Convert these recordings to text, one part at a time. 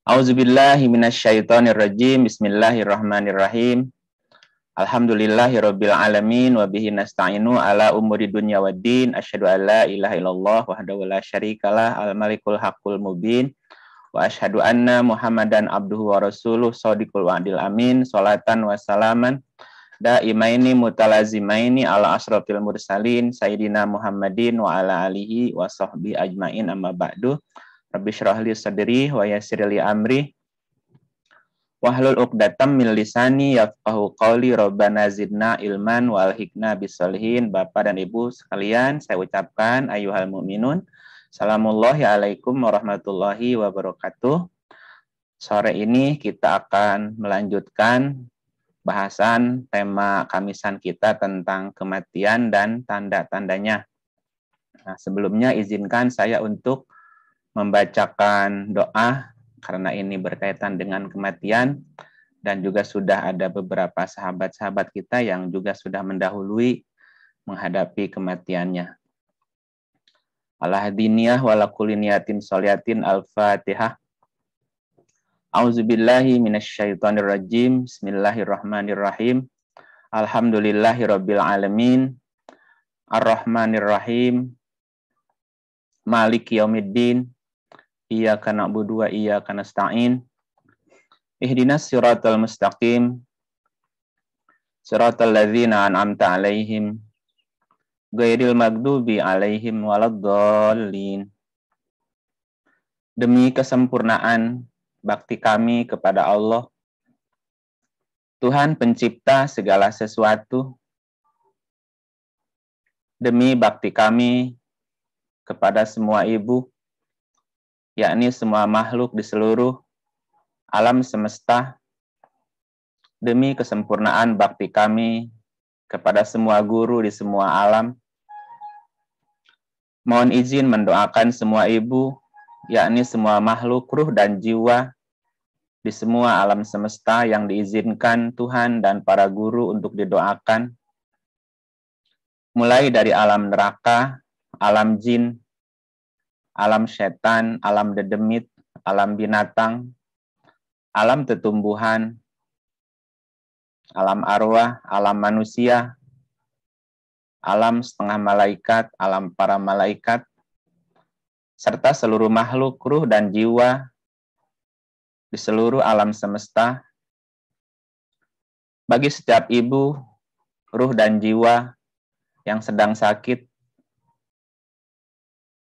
Auzubillahi minasyaitonirrajim. Bismillahirrahmanirrahim. Alhamdulillahirabbil alamin wa bihi nasta'inu ala umuri dunya waddin. Asyhadu an la ilaha illallah wahdahu la syarikalah al malikul haqqul mubin wa asyhadu anna Muhammadan abduhu wa rasuluh shadiqul wa'dil amin. Sholatan wa salaman daimaini mutalazimaini ala asrofil mursalin sayyidina Muhammadin wa ala alihi wa sahbihi ajmain, amma ba'du. Rabbi syrah li sadri wa yassir li amri wahlul 'uqdatam min lisani yafqahu qawli. Rabbana zidna ilman wal hikna bisolihin. Bapak dan Ibu sekalian, saya ucapkan ayyuhal mu'minun, salamullahi alaikum warahmatullahi wabarakatuh. Sore ini kita akan melanjutkan bahasan tema kamisan kita tentang kematian dan tanda-tandanya. Nah, sebelumnya izinkan saya untuk membacakan doa karena ini berkaitan dengan kematian, dan juga sudah ada beberapa sahabat-sahabat kita yang juga sudah mendahului menghadapi kematiannya. Al-hadiniyah walakuliniyatin soliatin. Al-Fatihah. Auzubillahi minasyaitonirrajim. Bismillahirrahmanirrahim. Alhamdulillahirabbil alamin. Ar-Rahmanirrahim. Maliki yaumiddin. Iyyaka na'budu wa iyyaka nasta'in. Ihdinas siratal mustaqim. Siratal ladzina an'amta 'alaihim ghairil maghdubi 'alaihim waladdallin. Demi kesempurnaan bakti kami kepada Allah, Tuhan pencipta segala sesuatu, demi bakti kami kepada semua ibu, yakni semua makhluk di seluruh alam semesta, demi kesempurnaan bakti kami kepada semua guru di semua alam, mohon izin mendoakan semua ibu, yakni semua makhluk ruh dan jiwa di semua alam semesta yang diizinkan Tuhan dan para guru untuk didoakan, mulai dari alam neraka, alam jin, alam setan, alam dedemit, alam binatang, alam tetumbuhan, alam arwah, alam manusia, alam setengah malaikat, alam para malaikat, serta seluruh makhluk ruh dan jiwa di seluruh alam semesta. Bagi setiap ibu, ruh dan jiwa yang sedang sakit,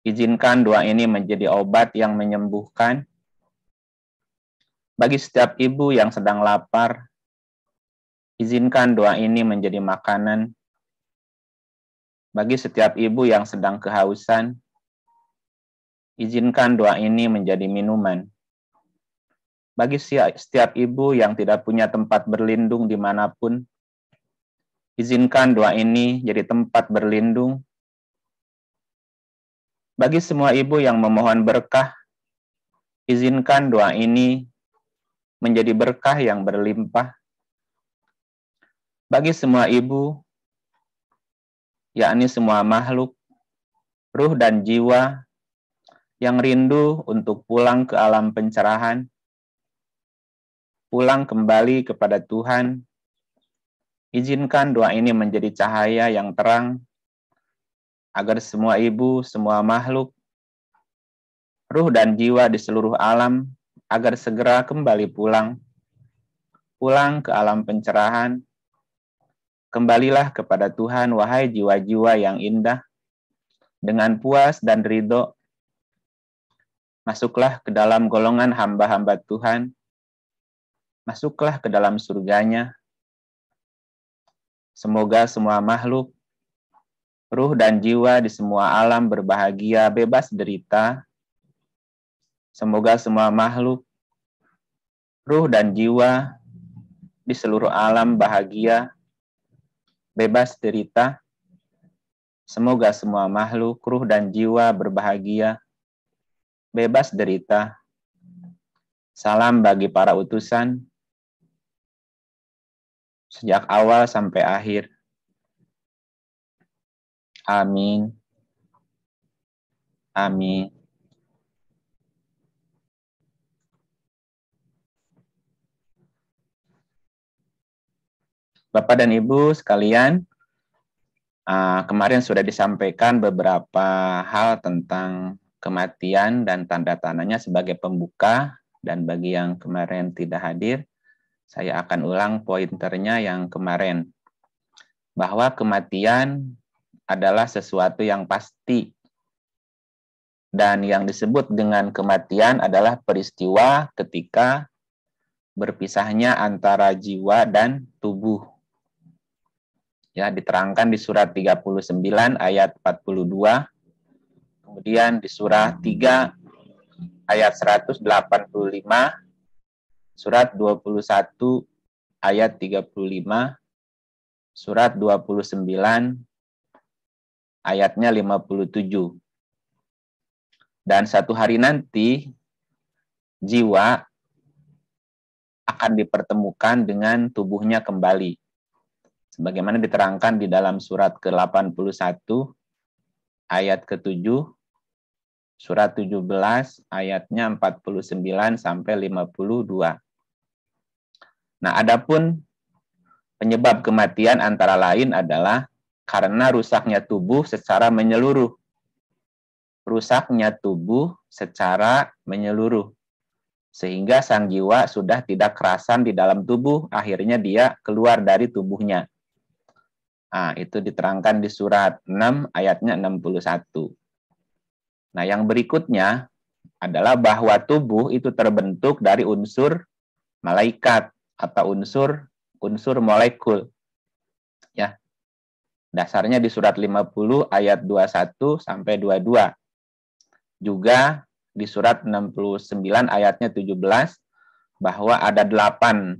izinkan doa ini menjadi obat yang menyembuhkan. Bagi setiap ibu yang sedang lapar, izinkan doa ini menjadi makanan. Bagi setiap ibu yang sedang kehausan, izinkan doa ini menjadi minuman. Bagi setiap ibu yang tidak punya tempat berlindung dimanapun, izinkan doa ini jadi tempat berlindung. Bagi semua ibu yang memohon berkah, izinkan doa ini menjadi berkah yang berlimpah. Bagi semua ibu, yakni semua makhluk, ruh dan jiwa yang rindu untuk pulang ke alam pencerahan, pulang kembali kepada Tuhan, izinkan doa ini menjadi cahaya yang terang, agar semua ibu, semua makhluk, ruh dan jiwa di seluruh alam, agar segera kembali pulang ke alam pencerahan. Kembalilah kepada Tuhan, wahai jiwa-jiwa yang indah, dengan puas dan ridho. Masuklah ke dalam golongan hamba-hamba Tuhan, masuklah ke dalam surganya. Semoga semua makhluk, ruh dan jiwa di semua alam berbahagia, bebas derita. Semoga semua makhluk, ruh dan jiwa di seluruh alam bahagia, bebas derita. Semoga semua makhluk, ruh dan jiwa berbahagia, bebas derita. Salam bagi para utusan, sejak awal sampai akhir. Amin. Amin. Bapak dan Ibu sekalian, kemarin sudah disampaikan beberapa hal tentang kematian dan tanda-tandanya sebagai pembuka, dan bagi yang kemarin tidak hadir, saya akan ulang pointernya yang kemarin, bahwa kematian adalah sesuatu yang pasti, dan yang disebut dengan kematian adalah peristiwa ketika berpisahnya antara jiwa dan tubuh. Ya, diterangkan di surat 39 ayat 42, kemudian di surat 3 ayat 185, surat 21 ayat 35, surat 29 ayatnya 57. Dan satu hari nanti jiwa akan dipertemukan dengan tubuhnya kembali. Sebagaimana diterangkan di dalam surat ke-81 ayat ke-7, surat 17 ayatnya 49 sampai 52. Nah, adapun penyebab kematian antara lain adalah karena rusaknya tubuh secara menyeluruh. Rusaknya tubuh secara menyeluruh. Sehingga sang jiwa sudah tidak kerasan di dalam tubuh, akhirnya dia keluar dari tubuhnya. Nah, itu diterangkan di surat 6 ayatnya 61. Nah, yang berikutnya adalah bahwa tubuh itu terbentuk dari unsur malaikat atau unsur molekul. Ya. Dasarnya di surat 50 ayat 21 sampai 22. Juga di surat 69 ayatnya 17 bahwa ada 8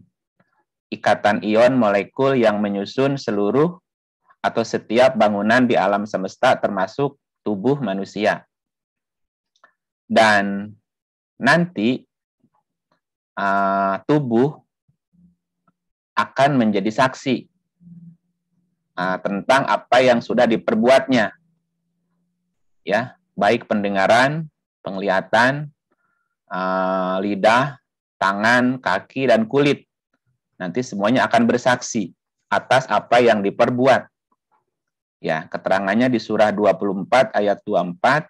ikatan ion molekul yang menyusun seluruh atau setiap bangunan di alam semesta termasuk tubuh manusia. Dan nanti tubuh akan menjadi saksi tentang apa yang sudah diperbuatnya. Ya, baik pendengaran, penglihatan, lidah, tangan, kaki, dan kulit. Nanti semuanya akan bersaksi atas apa yang diperbuat. Ya, keterangannya di surah 24 ayat 24,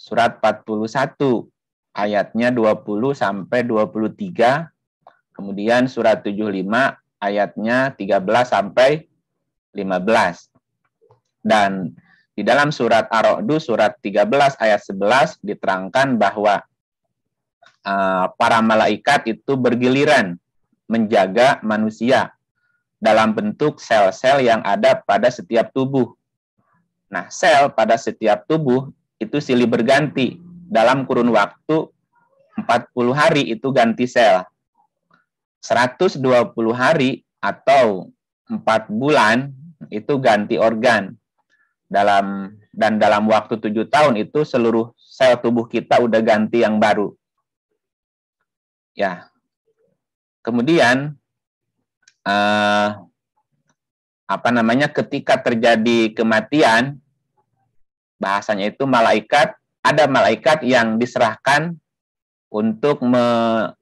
surat 41 ayatnya 20 sampai 23, kemudian surat 75 ayatnya 13 sampai 15. Dan di dalam surat Ar-Ra'd surat 13 ayat 11 diterangkan bahwa para malaikat itu bergiliran menjaga manusia dalam bentuk sel-sel yang ada pada setiap tubuh. Nah, sel pada setiap tubuh itu silih berganti. Dalam kurun waktu 40 hari itu ganti sel. 120 hari atau 4 bulan itu ganti organ. Dalam waktu 7 tahun itu seluruh sel tubuh kita udah ganti yang baru. Ya. Kemudian ketika terjadi kematian, bahasanya itu ada malaikat yang diserahkan untuk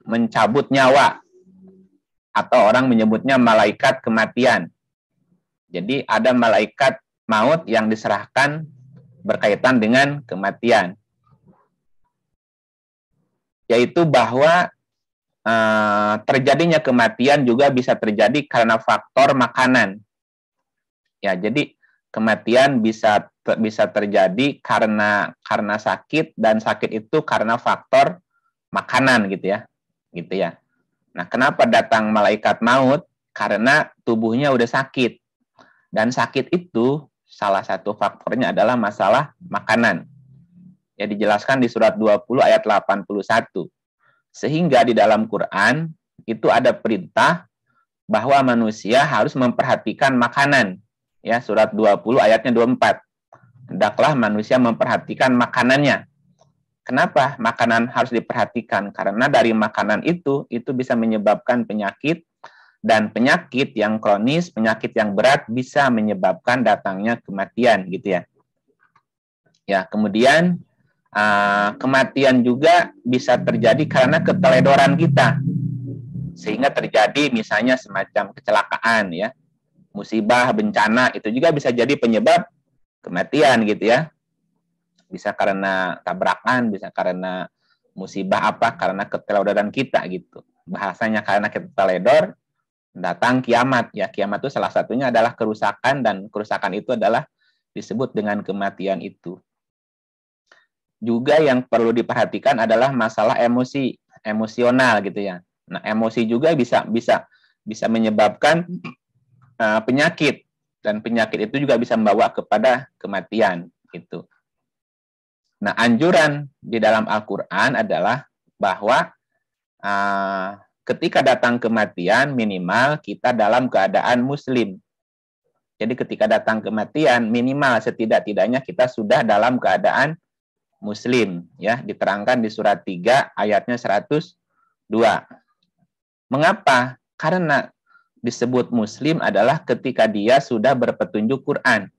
mencabut nyawa, atau orang menyebutnya malaikat kematian. Jadi ada malaikat maut yang diserahkan berkaitan dengan kematian, yaitu bahwa terjadinya kematian juga bisa terjadi karena faktor makanan. Ya, jadi kematian bisa terjadi karena sakit, dan sakit itu karena faktor makanan gitu ya. Nah, kenapa datang malaikat maut? Karena tubuhnya udah sakit. Dan sakit itu salah satu faktornya adalah masalah makanan. Ya, dijelaskan di surat 20 ayat 81. Sehingga di dalam Quran itu ada perintah bahwa manusia harus memperhatikan makanan. Ya, surat 20 ayatnya 24. Hendaklah manusia memperhatikan makanannya. Kenapa makanan harus diperhatikan? Karena dari makanan itu bisa menyebabkan penyakit, dan penyakit yang kronis, penyakit yang berat bisa menyebabkan datangnya kematian gitu ya. Ya, kemudian kematian juga bisa terjadi karena keteledoran kita, sehingga terjadi misalnya semacam kecelakaan ya. musibah, bencana, itu juga bisa jadi penyebab kematian gitu ya. Bisa karena tabrakan, bisa karena musibah apa, karena keteledoran kita gitu. Bahasanya karena kita teledor, datang kiamat. Ya, kiamat itu salah satunya adalah kerusakan, dan kerusakan itu adalah disebut dengan kematian itu. Juga yang perlu diperhatikan adalah masalah emosional gitu ya. Nah, emosi juga bisa menyebabkan penyakit, dan penyakit itu juga bisa membawa kepada kematian gitu. Nah, anjuran di dalam Al-Qur'an adalah bahwa ketika datang kematian minimal kita dalam keadaan muslim. Jadi ketika datang kematian minimal setidak-tidaknya kita sudah dalam keadaan muslim, ya, diterangkan di surat 3 ayatnya 102. Mengapa? Karena disebut muslim adalah ketika dia sudah berpetunjuk Quran.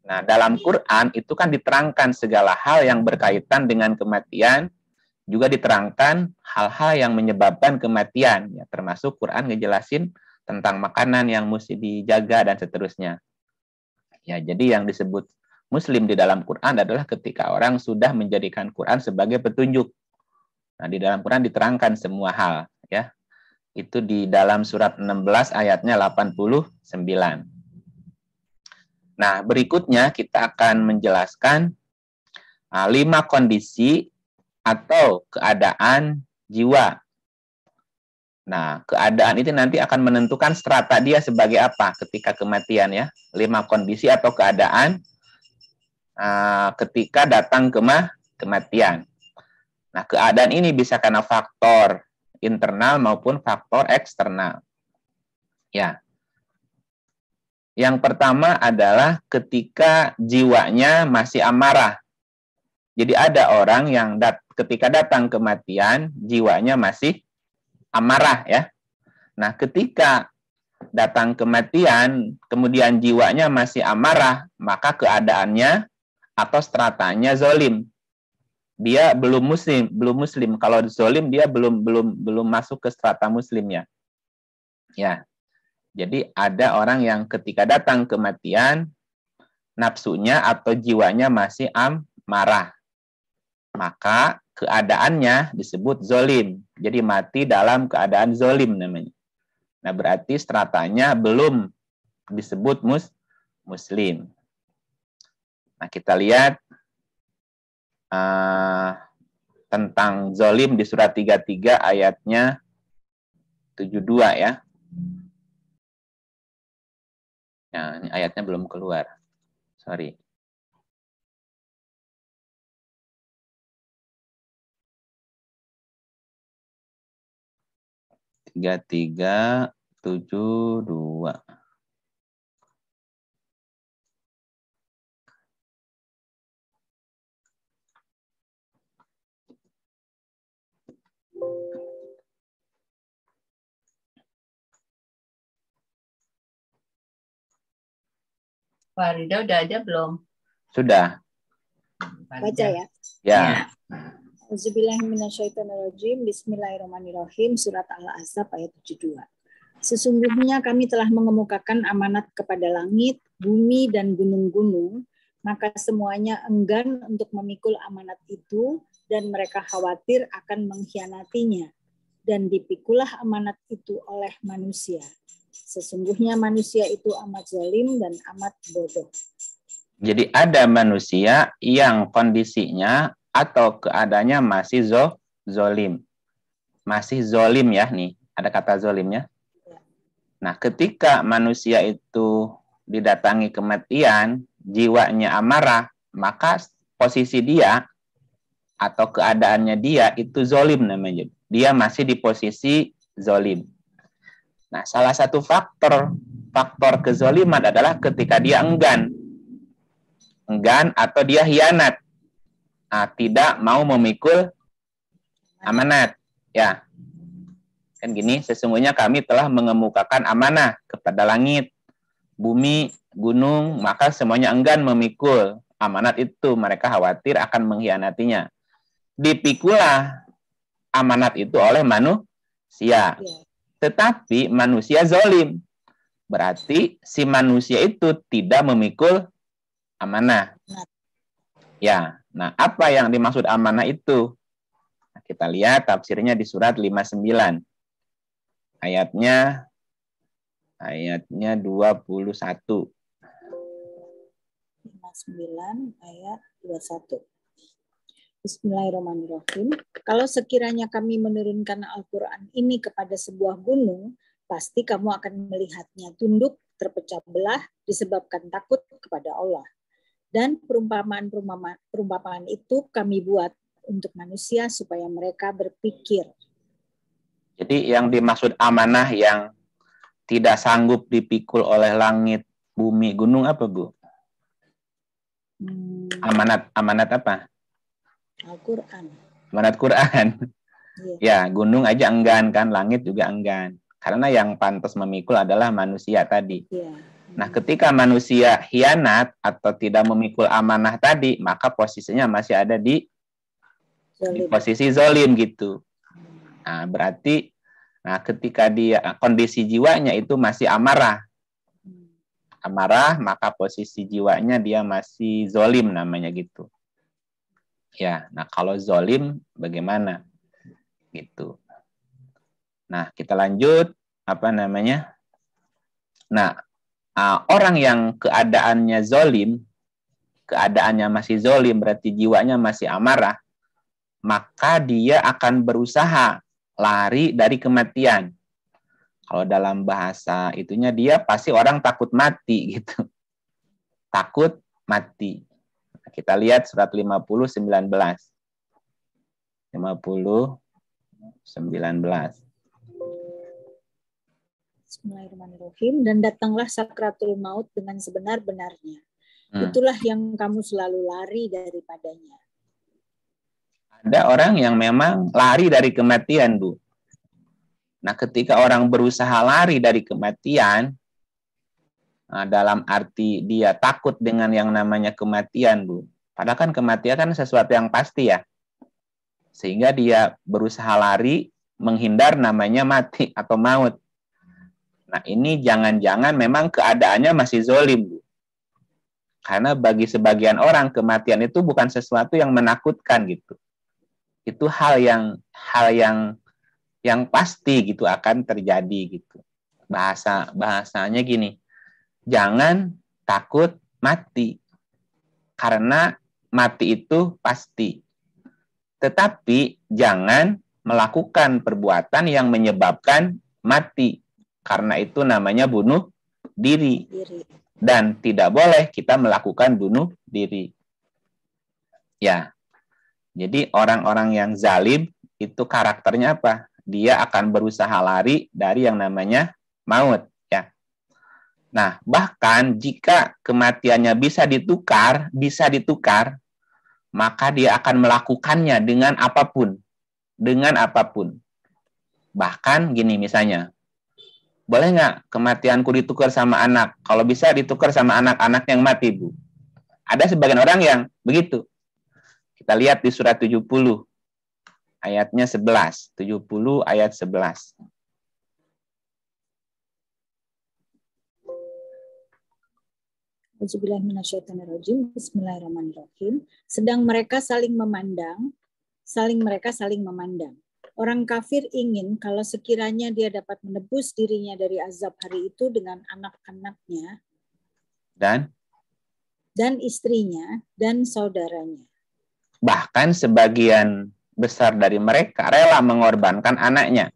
Nah, dalam Quran itu kan diterangkan segala hal yang berkaitan dengan kematian, juga diterangkan hal-hal yang menyebabkan kematian, ya, termasuk Quran ngejelasin tentang makanan yang mesti dijaga dan seterusnya. Ya, jadi yang disebut Muslim di dalam Quran adalah ketika orang sudah menjadikan Quran sebagai petunjuk. Nah, di dalam Quran diterangkan semua hal, ya. Itu di dalam surat 16 ayatnya 89. Nah, berikutnya kita akan menjelaskan 5 kondisi atau keadaan jiwa. Nah, keadaan itu nanti akan menentukan strata dia sebagai apa ketika kematian, ya. 5 kondisi atau keadaan ketika datang kematian. Nah, keadaan ini bisa karena faktor internal maupun faktor eksternal. Ya. Yang pertama adalah ketika jiwanya masih amarah. Jadi ada orang yang ketika datang kematian, jiwanya masih amarah, ya. Nah, ketika datang kematian, kemudian jiwanya masih amarah, maka keadaannya atau stratanya zolim. Dia belum muslim. Kalau zolim dia belum masuk ke strata muslimnya. Ya. Jadi ada orang yang ketika datang kematian, nafsunya atau jiwanya masih amarah. Maka keadaannya disebut zolim. Jadi mati dalam keadaan zolim namanya. Nah, berarti stratanya belum disebut muslim. Nah, kita lihat tentang zolim di surat 33 ayatnya 72, ya. Nah, ini ayatnya belum keluar. Sorry. Tiga 72. Pak Ridho udah ada belum? Sudah. Baca ya. Ya. Auzubillahiminasyaitonirrajim. Bismillahirrahmanirrahim. Surat Al-Ahzab ayat 72. Sesungguhnya kami telah mengemukakan amanat kepada langit, bumi, dan gunung-gunung, maka semuanya enggan untuk memikul amanat itu, dan mereka khawatir akan mengkhianatinya. Dan dipikulah amanat itu oleh manusia. Sesungguhnya manusia itu amat zalim dan amat bodoh. Jadi ada manusia yang kondisinya atau keadaannya masih zolim. Masih zolim, ya, nih. Ada kata zolimnya. Nah, ketika manusia itu didatangi kematian, jiwanya amarah, maka posisi dia atau keadaannya dia itu zolim namanya. Dia masih di posisi zolim. Nah, salah satu faktor kezoliman adalah ketika dia enggan atau dia hianat, tidak mau memikul amanat, ya. Kan gini, sesungguhnya kami telah mengemukakan amanah kepada langit, bumi, gunung, maka semuanya enggan memikul amanat itu, mereka khawatir akan mengkhianatinya. Dipikulah amanat itu oleh manusia. Tetapi manusia zolim. Berarti si manusia itu tidak memikul amanah. Ya, nah apa yang dimaksud amanah itu? Nah, kita lihat tafsirnya di surat 59. Ayatnya 21. 59 ayat 21. Bismillahirrahmanirrahim. Kalau sekiranya kami menurunkan Al-Quran ini kepada sebuah gunung, pasti kamu akan melihatnya tunduk, terpecah belah, disebabkan takut kepada Allah. Dan perumpamaan itu kami buat untuk manusia supaya mereka berpikir. Jadi yang dimaksud amanah yang tidak sanggup dipikul oleh langit, bumi, gunung apa, Bu? Amanat apa? Al-Quran. Amanat Quran. Ya, gunung aja enggan kan, langit juga enggan. Karena yang pantas memikul adalah manusia tadi. Nah, ketika manusia khianat atau tidak memikul amanah tadi, maka posisinya masih ada di posisi zalim gitu. Nah, berarti ketika dia kondisi jiwanya itu masih amarah, maka posisi jiwanya dia masih zalim namanya gitu. Ya, nah kalau zalim bagaimana? Gitu. Nah, kita lanjut Nah, orang yang keadaannya zalim, keadaannya masih zalim berarti jiwanya masih amarah, maka dia akan berusaha lari dari kematian. Kalau dalam bahasa itunya dia pasti orang takut mati gitu. Takut mati. Kita lihat surat 50:19. 50:19. Bismillahirrahmanirrahim. Dan datanglah sakratul maut dengan sebenar-benarnya. Itulah yang kamu selalu lari daripadanya. Ada orang yang memang lari dari kematian, Bu. Nah, ketika orang berusaha lari dari kematian, dalam arti dia takut dengan yang namanya kematian, Bu. Padahal kan kematian kan sesuatu yang pasti ya. Sehingga dia berusaha lari, menghindar namanya mati atau maut. Nah, ini jangan-jangan memang keadaannya masih zalim, Bu. Karena bagi sebagian orang kematian itu bukan sesuatu yang menakutkan gitu. Itu hal yang pasti gitu akan terjadi gitu. Bahasanya gini. Jangan takut mati. Karena mati itu pasti. Tetapi jangan melakukan perbuatan yang menyebabkan mati. Karena itu namanya bunuh diri. Dan tidak boleh kita melakukan bunuh diri. Ya. Jadi orang-orang yang zalim itu karakternya apa? Dia akan berusaha lari dari yang namanya maut. Ya. Nah, bahkan jika kematiannya bisa ditukar, maka dia akan melakukannya dengan apapun. Dengan apapun. Bahkan gini misalnya, boleh nggak kematianku ditukar sama anak? Kalau bisa ditukar sama anak-anak yang mati, Bu. Ada sebagian orang yang begitu. Kita lihat di surat 70, ayatnya 11. 70 ayat 11. Bismillahirrahmanirrahim. Sedang mereka saling memandang. Orang kafir ingin kalau sekiranya dia dapat menebus dirinya dari azab hari itu dengan anak-anaknya dan istrinya dan saudaranya. Bahkan sebagian besar dari mereka rela mengorbankan anaknya.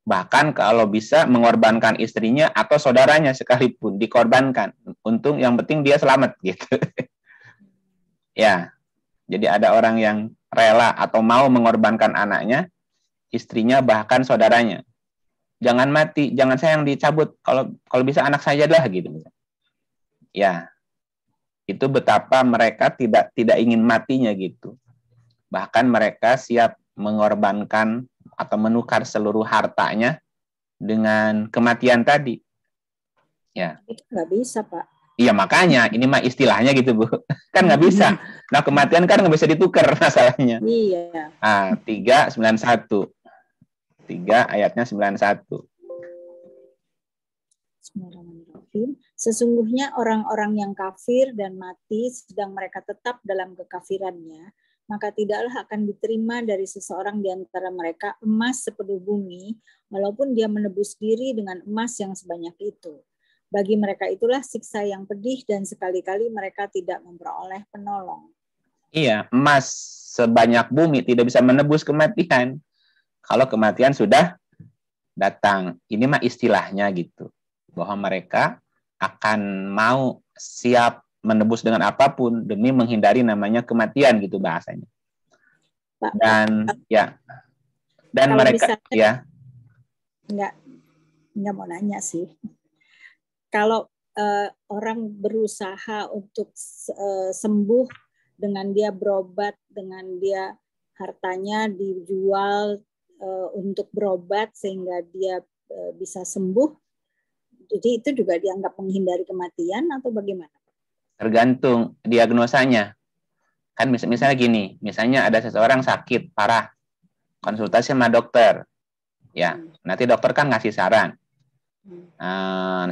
Bahkan kalau bisa mengorbankan istrinya atau saudaranya sekalipun dikorbankan. Untung yang penting dia selamat gitu. Ya. Jadi ada orang yang rela atau mau mengorbankan anaknya, istrinya bahkan saudaranya. Jangan mati, jangan saya yang dicabut. Kalau bisa anak saya lah gitu. Ya. Itu betapa mereka tidak ingin matinya gitu. Bahkan mereka siap mengorbankan atau menukar seluruh hartanya dengan kematian tadi. Ya. Itu nggak bisa, Pak. Iya, makanya ini mah istilahnya gitu, Bu. Kan nggak bisa. Nah, kematian kan nggak bisa ditukar masalahnya. Iya. 3:91. 3 ayatnya 91. Bismillahirrahmanirrahim. Sesungguhnya orang-orang yang kafir dan mati sedang mereka tetap dalam kekafirannya, maka tidaklah akan diterima dari seseorang di antara mereka emas sepenuh bumi, walaupun dia menebus diri dengan emas yang sebanyak itu. Bagi mereka itulah siksa yang pedih dan sekali-kali mereka tidak memperoleh penolong. Iya, emas sebanyak bumi tidak bisa menebus kematian. Kalau kematian sudah datang, ini mah istilahnya gitu. Bahwa mereka akan mau siap menebus dengan apapun demi menghindari namanya kematian gitu bahasanya. Pak, Dan ya, dan kalau mereka misalnya, ya nggak mau nanya sih. Kalau orang berusaha untuk sembuh dengan dia berobat, dengan dia hartanya dijual untuk berobat sehingga dia bisa sembuh, jadi itu juga dianggap menghindari kematian atau bagaimana? tergantung diagnosanya. Kan misalnya gini, misalnya ada seseorang sakit parah, konsultasi sama dokter. Ya, nanti dokter kan ngasih saran.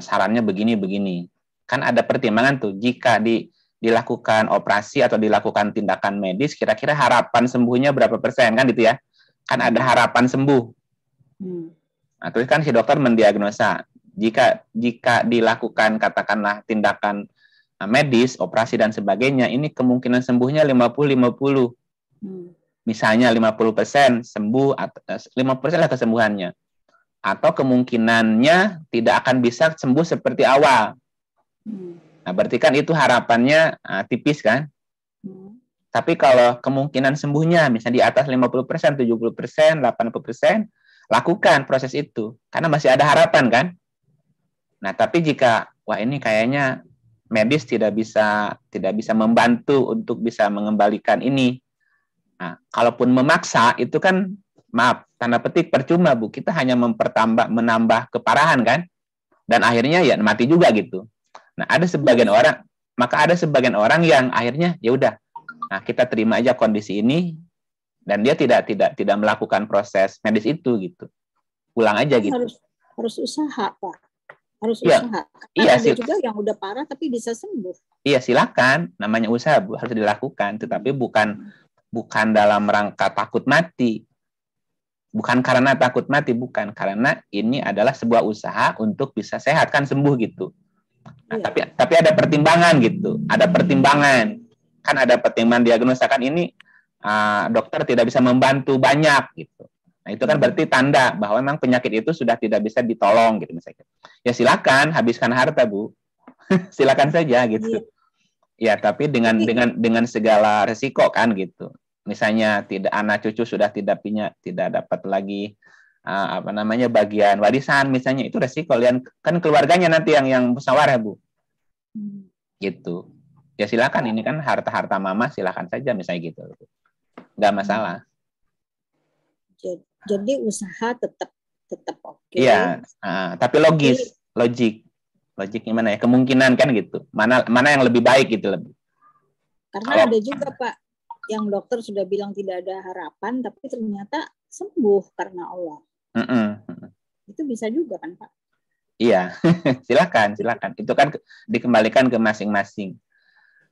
Sarannya begini. Kan ada pertimbangan tuh, jika dilakukan operasi atau dilakukan tindakan medis, kira-kira harapan sembuhnya berapa persen, kan gitu ya. Kan ada harapan sembuh. Nah, terus kan si dokter mendiagnosa, jika dilakukan katakanlah tindakan medis, operasi dan sebagainya, ini kemungkinan sembuhnya 50-50. Misalnya 50% sembuh, 50% lah kesembuhannya. Atau kemungkinannya tidak akan bisa sembuh seperti awal. Nah, berarti kan itu harapannya tipis kan? Tapi kalau kemungkinan sembuhnya misalnya di atas 50%, 70%, 80%, lakukan proses itu. Karena masih ada harapan kan? Nah, tapi jika wah ini kayaknya medis tidak bisa membantu untuk bisa mengembalikan ini. Nah, kalaupun memaksa itu kan maaf, tanda petik percuma, Bu. Kita hanya menambah keparahan kan? Dan akhirnya ya mati juga gitu. Nah, ada sebagian orang yang akhirnya ya udah. Nah, kita terima aja kondisi ini dan dia tidak melakukan proses medis itu gitu. Pulang aja gitu. Harus usaha, Pak. Harus ya, usaha. Iya, ada juga yang udah parah tapi bisa sembuh. Iya, silakan. Namanya usaha, Bu, harus dilakukan, tetapi bukan dalam rangka takut mati. Bukan karena takut mati, bukan. Karena ini adalah sebuah usaha untuk bisa sehat, kan sembuh gitu. Nah, tapi ada pertimbangan gitu. Ada pertimbangan. Kan ada pertimbangan diagnosa, kan ini dokter tidak bisa membantu banyak gitu. Nah, itu kan berarti tanda bahwa memang penyakit itu sudah tidak bisa ditolong gitu misalnya. Ya silakan habiskan harta, Bu. Silakan saja gitu. Ya, tapi dengan segala resiko kan gitu. Misalnya tidak anak cucu sudah tidak dapat lagi bagian warisan misalnya, itu resiko kan keluarganya nanti yang musyawarah, Bu. Gitu. Ya silakan, ini kan harta mama, silakan saja misalnya gitu. Nggak masalah. Jadi usaha tetap oke. Iya, tapi logik gimana ya? Kemungkinan kan gitu. Mana yang lebih baik gitu lebih. Karena ada juga, Pak, yang dokter sudah bilang tidak ada harapan, tapi ternyata sembuh karena Allah. Itu bisa juga kan, Pak? Iya, silakan. Itu kan dikembalikan ke masing-masing.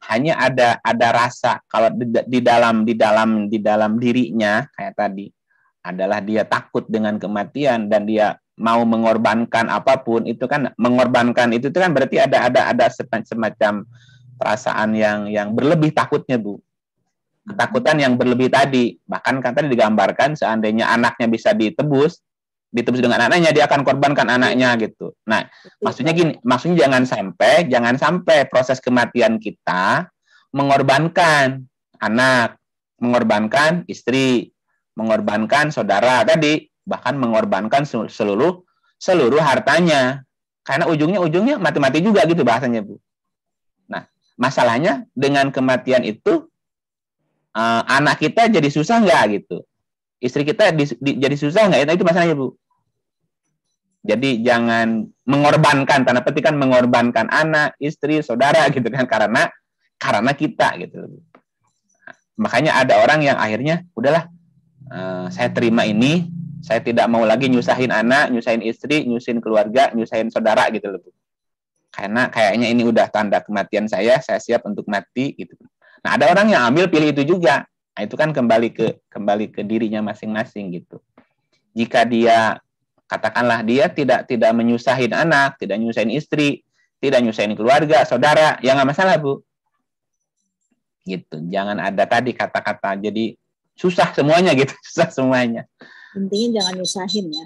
Hanya ada rasa kalau di dalam dirinya kayak tadi adalah dia takut dengan kematian dan dia mau mengorbankan apapun. Itu kan mengorbankan itu kan berarti ada semacam perasaan yang berlebih takutnya, Bu. Ketakutan yang berlebih tadi. Bahkan kan tadi digambarkan seandainya anaknya bisa ditebus dengan anaknya, dia akan korbankan anaknya gitu. Nah, maksudnya jangan sampai proses kematian kita mengorbankan anak, mengorbankan istri, mengorbankan saudara tadi, bahkan mengorbankan seluruh hartanya. Karena ujungnya mati-mati juga gitu bahasanya, Bu. Nah, masalahnya dengan kematian itu anak kita jadi susah nggak gitu? Istri kita jadi susah nggak? Itu masalahnya, Bu. Jadi jangan mengorbankan, tanda petik kan mengorbankan anak, istri, saudara gitu kan karena kita gitu. Makanya ada orang yang akhirnya udahlah, saya terima ini, saya tidak mau lagi nyusahin anak, nyusahin istri, nyusahin keluarga, nyusahin saudara gitu loh. Karena kayaknya ini udah tanda kematian saya siap untuk mati gitu. Nah, ada orang yang ambil pilih itu juga. Nah, itu kan kembali ke dirinya masing-masing gitu. Jika dia katakanlah dia tidak menyusahin anak, tidak nyusahin istri, tidak nyusahin keluarga, saudara, ya nggak masalah, Bu. Gitu. Jangan ada tadi kata-kata jadi susah semuanya gitu, susah semuanya. Intinya jangan nyusahin ya.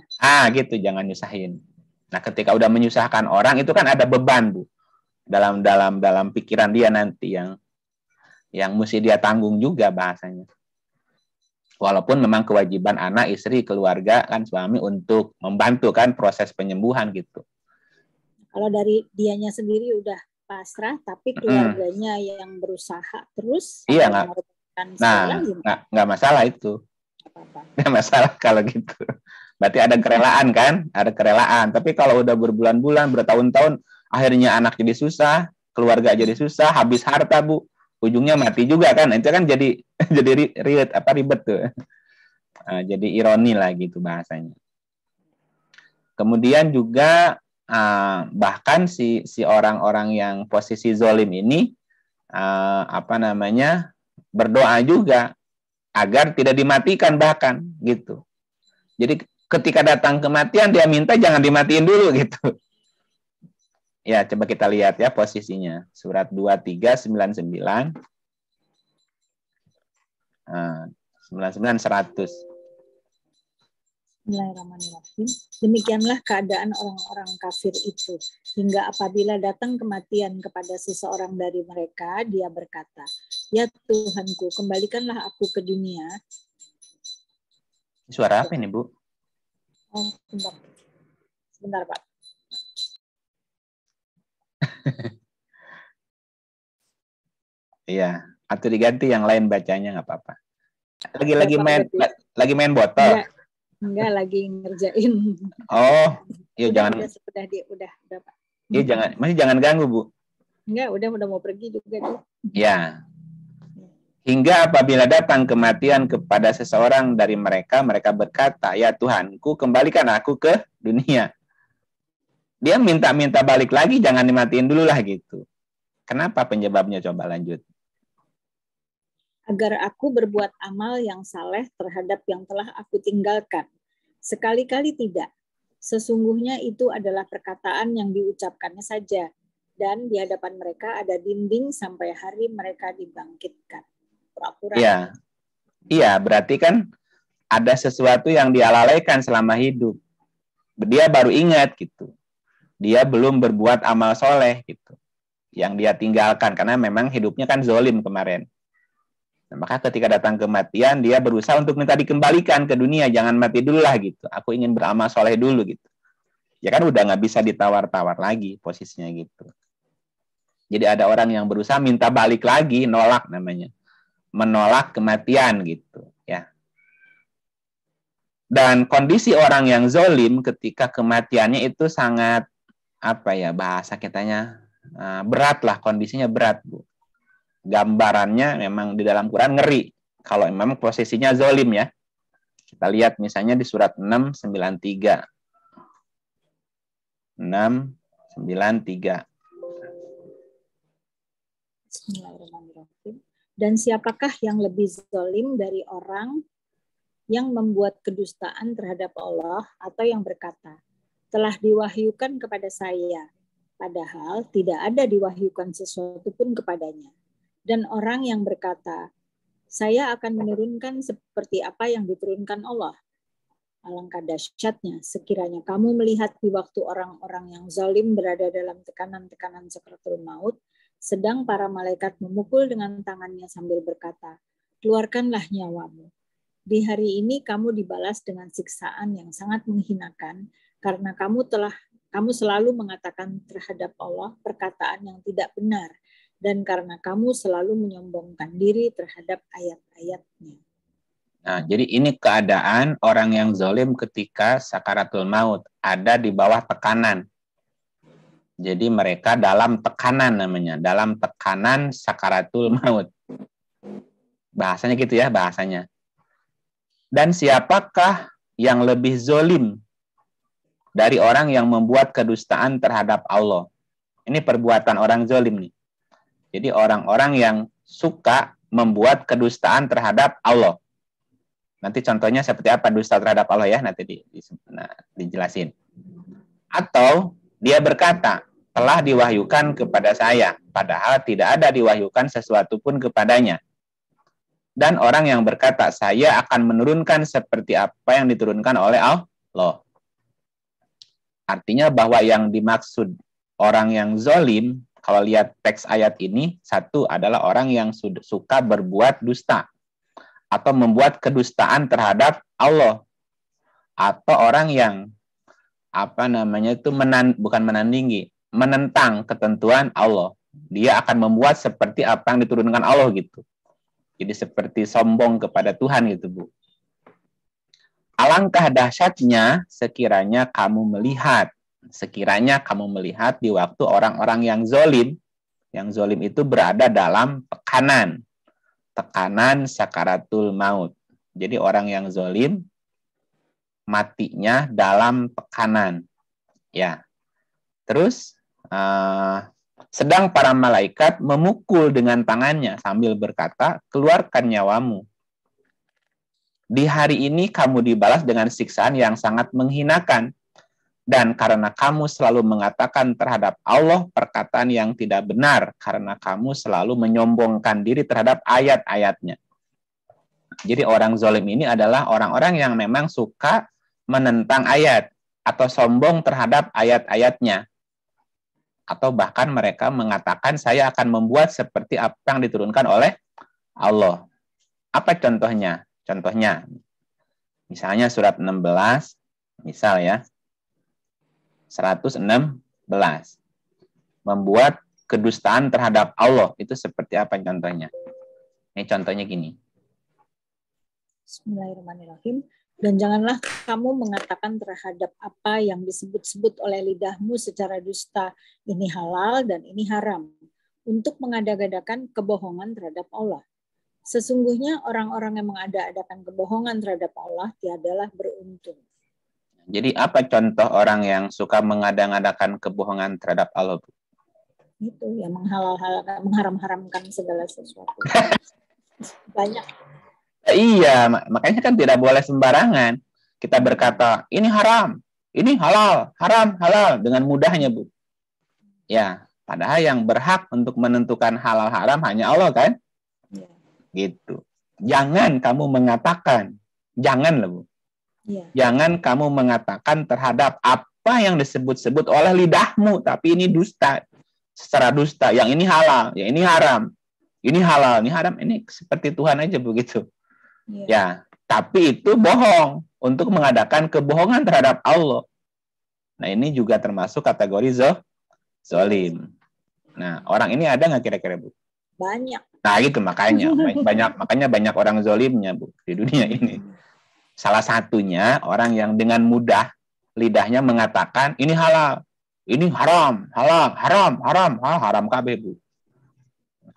Gitu, jangan nyusahin. Nah, ketika udah menyusahkan orang itu kan ada beban, Bu. Dalam pikiran dia nanti yang mesti dia tanggung juga bahasanya. Walaupun memang kewajiban anak, istri, keluarga kan suami untuk membantu kan proses penyembuhan gitu. Kalau dari dianya sendiri udah pasrah, tapi keluarganya yang berusaha terus. Iya, nggak masalah itu. Nggak masalah kalau gitu. Berarti ada kerelaan kan? Ada kerelaan. Tapi kalau udah berbulan-bulan, bertahun-tahun, akhirnya anak jadi susah, keluarga jadi susah, habis harta, Bu. Ujungnya mati juga kan. Itu kan jadi ribet tuh. Jadi ironi lah gitu bahasanya. Kemudian juga bahkan si orang-orang yang posisi zolim ini berdoa juga agar tidak dimatikan bahkan gitu. Jadi ketika datang kematian dia minta jangan dimatiin dulu gitu. Ya, coba kita lihat ya posisinya. Surat 2399 99 100. Bismillahirrahmanirrahim. Demikianlah keadaan orang-orang kafir itu. Hingga apabila datang kematian kepada seseorang dari mereka, dia berkata, "Ya Tuhanku, kembalikanlah aku ke dunia." Suara apa ini, Bu? Oh, sebentar Pak. Iya, atau diganti yang lain bacanya nggak apa-apa. Lagi main botol. Enggak, lagi ngerjain. Oh, iya jangan. Udah Pak. Iya jangan ganggu, Bu. Enggak, udah mau pergi juga tuh. Ya. Hingga apabila datang kematian kepada seseorang dari mereka, mereka berkata, "Ya Tuhanku, kembalikan aku ke dunia." Dia minta balik lagi, jangan dimatiin dulu lah gitu. Kenapa penyebabnya? Coba lanjut. Agar aku berbuat amal yang saleh terhadap yang telah aku tinggalkan. Sekali-kali tidak. Sesungguhnya itu adalah perkataan yang diucapkannya saja. Dan di hadapan mereka ada dinding sampai hari mereka dibangkitkan. Pura-pura. Iya, berarti kan ada sesuatu yang dia lalaikan selama hidup. Dia baru ingat gitu. Dia belum berbuat amal soleh gitu. Yang dia tinggalkan karena memang hidupnya kan zolim kemarin. Nah, maka ketika datang kematian dia berusaha untuk minta dikembalikan ke dunia, jangan mati dulu lah gitu. Aku ingin beramal soleh dulu gitu. Ya kan udah nggak bisa ditawar-tawar lagi posisinya gitu. Jadi ada orang yang berusaha minta balik lagi, nolak namanya. Menolak kematian gitu ya. Dan kondisi orang yang zolim ketika kematiannya itu sangat bahasa kitanya berat lah, kondisinya berat, Bu. Gambarannya memang di dalam Quran ngeri kalau memang posisinya zolim ya. Kita lihat misalnya di surat 693. 693. Bismillahirrahmanirrahim. Dan siapakah yang lebih zalim dari orang yang membuat kedustaan terhadap Allah atau yang berkata, telah diwahyukan kepada saya, padahal tidak ada diwahyukan sesuatu pun kepadanya. Dan orang yang berkata, saya akan menurunkan seperti apa yang diturunkan Allah. Alangkah dahsyatnya sekiranya kamu melihat di waktu orang-orang yang zalim berada dalam tekanan-tekanan sakratul maut, sedang para malaikat memukul dengan tangannya sambil berkata, keluarkanlah nyawamu. Di hari ini kamu dibalas dengan siksaan yang sangat menghinakan karena kamu selalu mengatakan terhadap Allah perkataan yang tidak benar dan karena kamu selalu menyombongkan diri terhadap ayat-ayatnya. Nah, jadi ini keadaan orang yang zalim ketika sakaratul maut, ada di bawah tekanan. Jadi mereka dalam tekanan namanya, dalam tekanan sakaratul maut. Bahasanya gitu ya, bahasanya. Dan siapakah yang lebih zalim dari orang yang membuat kedustaan terhadap Allah? Ini perbuatan orang zalim nih. Jadi orang-orang yang suka membuat kedustaan terhadap Allah. Nanti contohnya seperti apa dusta terhadap Allah ya, nanti dijelasin. Atau dia berkata, telah diwahyukan kepada saya, padahal tidak ada diwahyukan sesuatu pun kepadanya. Dan orang yang berkata, saya akan menurunkan seperti apa yang diturunkan oleh Allah. Artinya bahwa yang dimaksud orang yang zalim, kalau lihat teks ayat ini, satu adalah orang yang suka berbuat dusta atau membuat kedustaan terhadap Allah, atau orang yang bukan menandingi, menentang ketentuan Allah. Dia akan membuat seperti apa yang diturunkan Allah gitu. Jadi seperti sombong kepada Tuhan gitu, Bu. Alangkah dahsyatnya sekiranya kamu melihat di waktu orang-orang yang zalim itu berada dalam tekanan sakaratul maut. Jadi orang yang zalim matinya dalam tekanan. Ya. Terus sedang para malaikat memukul dengan tangannya sambil berkata, keluarkan nyawamu. Di hari ini kamu dibalas dengan siksaan yang sangat menghinakan. Dan karena kamu selalu mengatakan terhadap Allah perkataan yang tidak benar, karena kamu selalu menyombongkan diri terhadap ayat-ayatnya. Jadi orang zalim ini adalah orang-orang yang memang suka menentang ayat atau sombong terhadap ayat-ayatnya. Atau bahkan mereka mengatakan saya akan membuat seperti apa yang diturunkan oleh Allah. Apa contohnya? Contohnya, misalnya surat 16, misal ya, 116, membuat kedustaan terhadap Allah, itu seperti apa contohnya? Ini contohnya gini. Bismillahirrahmanirrahim. Dan janganlah kamu mengatakan terhadap apa yang disebut-sebut oleh lidahmu secara dusta, ini halal dan ini haram, untuk mengada-adakan kebohongan terhadap Allah. Sesungguhnya orang-orang yang mengada-adakan kebohongan terhadap Allah tiadalah beruntung. Jadi apa contoh orang yang suka mengada-adakan kebohongan terhadap Allah? Itu yang mengharam-haramkan segala sesuatu. Banyak. Iya, makanya kan tidak boleh sembarangan. Kita berkata, ini haram, ini halal, haram, halal, dengan mudahnya, Bu. Ya, padahal yang berhak untuk menentukan halal haram hanya Allah, kan? Ya. Gitu. Jangan kamu mengatakan, jangan lah, Bu. Ya. Jangan kamu mengatakan terhadap apa yang disebut-sebut oleh lidahmu, tapi ini dusta. Secara dusta, yang ini halal, yang ini haram. Ini halal, ini haram, ini seperti Tuhan aja begitu. Ya, tapi itu bohong untuk mengadakan kebohongan terhadap Allah. Nah, ini juga termasuk kategori zalim. Nah, orang ini ada nggak kira-kira, Bu? Banyak. Nah, gitu makanya banyak orang zalimnya, Bu, di dunia ini. Salah satunya orang yang dengan mudah lidahnya mengatakan ini halal, ini haram, halal, haram, haram, haram kabeh, Bu.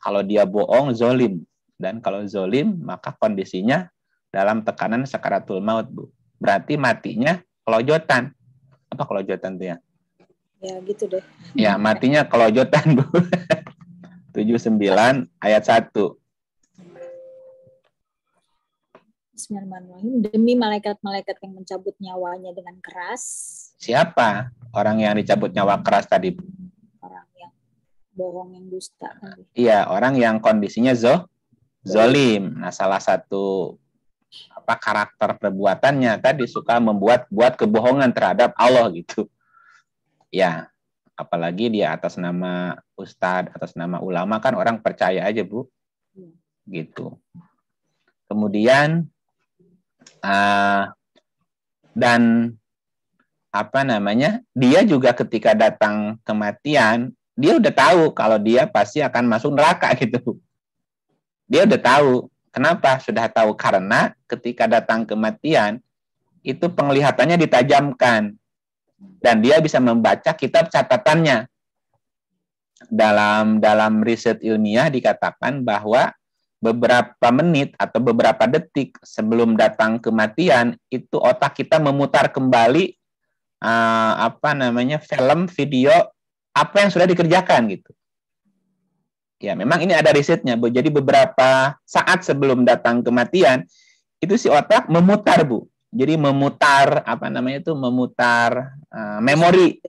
Kalau dia bohong, zalim. Dan kalau zalim, maka kondisinya dalam tekanan sakaratul maut, Bu. Berarti matinya kelojotan. Apa kelojotan itu ya? Ya, gitu deh. Ya, matinya kelojotan, Bu. 79 ayat 1. Bismillahirrahmanirrahim. Demi malaikat-malaikat yang mencabut nyawanya dengan keras. Siapa orang yang dicabut nyawa keras tadi, Bu? Orang yang bohong, yang dusta. Iya, orang yang kondisinya zalim. Nah, salah satu karakter perbuatannya tadi suka membuat kebohongan terhadap Allah gitu. Ya, apalagi dia atas nama ustadz, atas nama ulama kan orang percaya aja, Bu. Gitu. Kemudian dan dia juga ketika datang kematian, dia udah tahu kalau dia pasti akan masuk neraka gitu. Dia udah tahu. Kenapa? Sudah tahu karena ketika datang kematian itu penglihatannya ditajamkan dan dia bisa membaca kitab catatannya. Dalam riset ilmiah dikatakan bahwa beberapa menit atau beberapa detik sebelum datang kematian itu otak kita memutar kembali film video apa yang sudah dikerjakan gitu. Ya, memang ini ada risetnya, Bu. Jadi beberapa saat sebelum datang kematian, itu si otak memutar, Bu. Jadi memutar, apa namanya itu, memutar memori.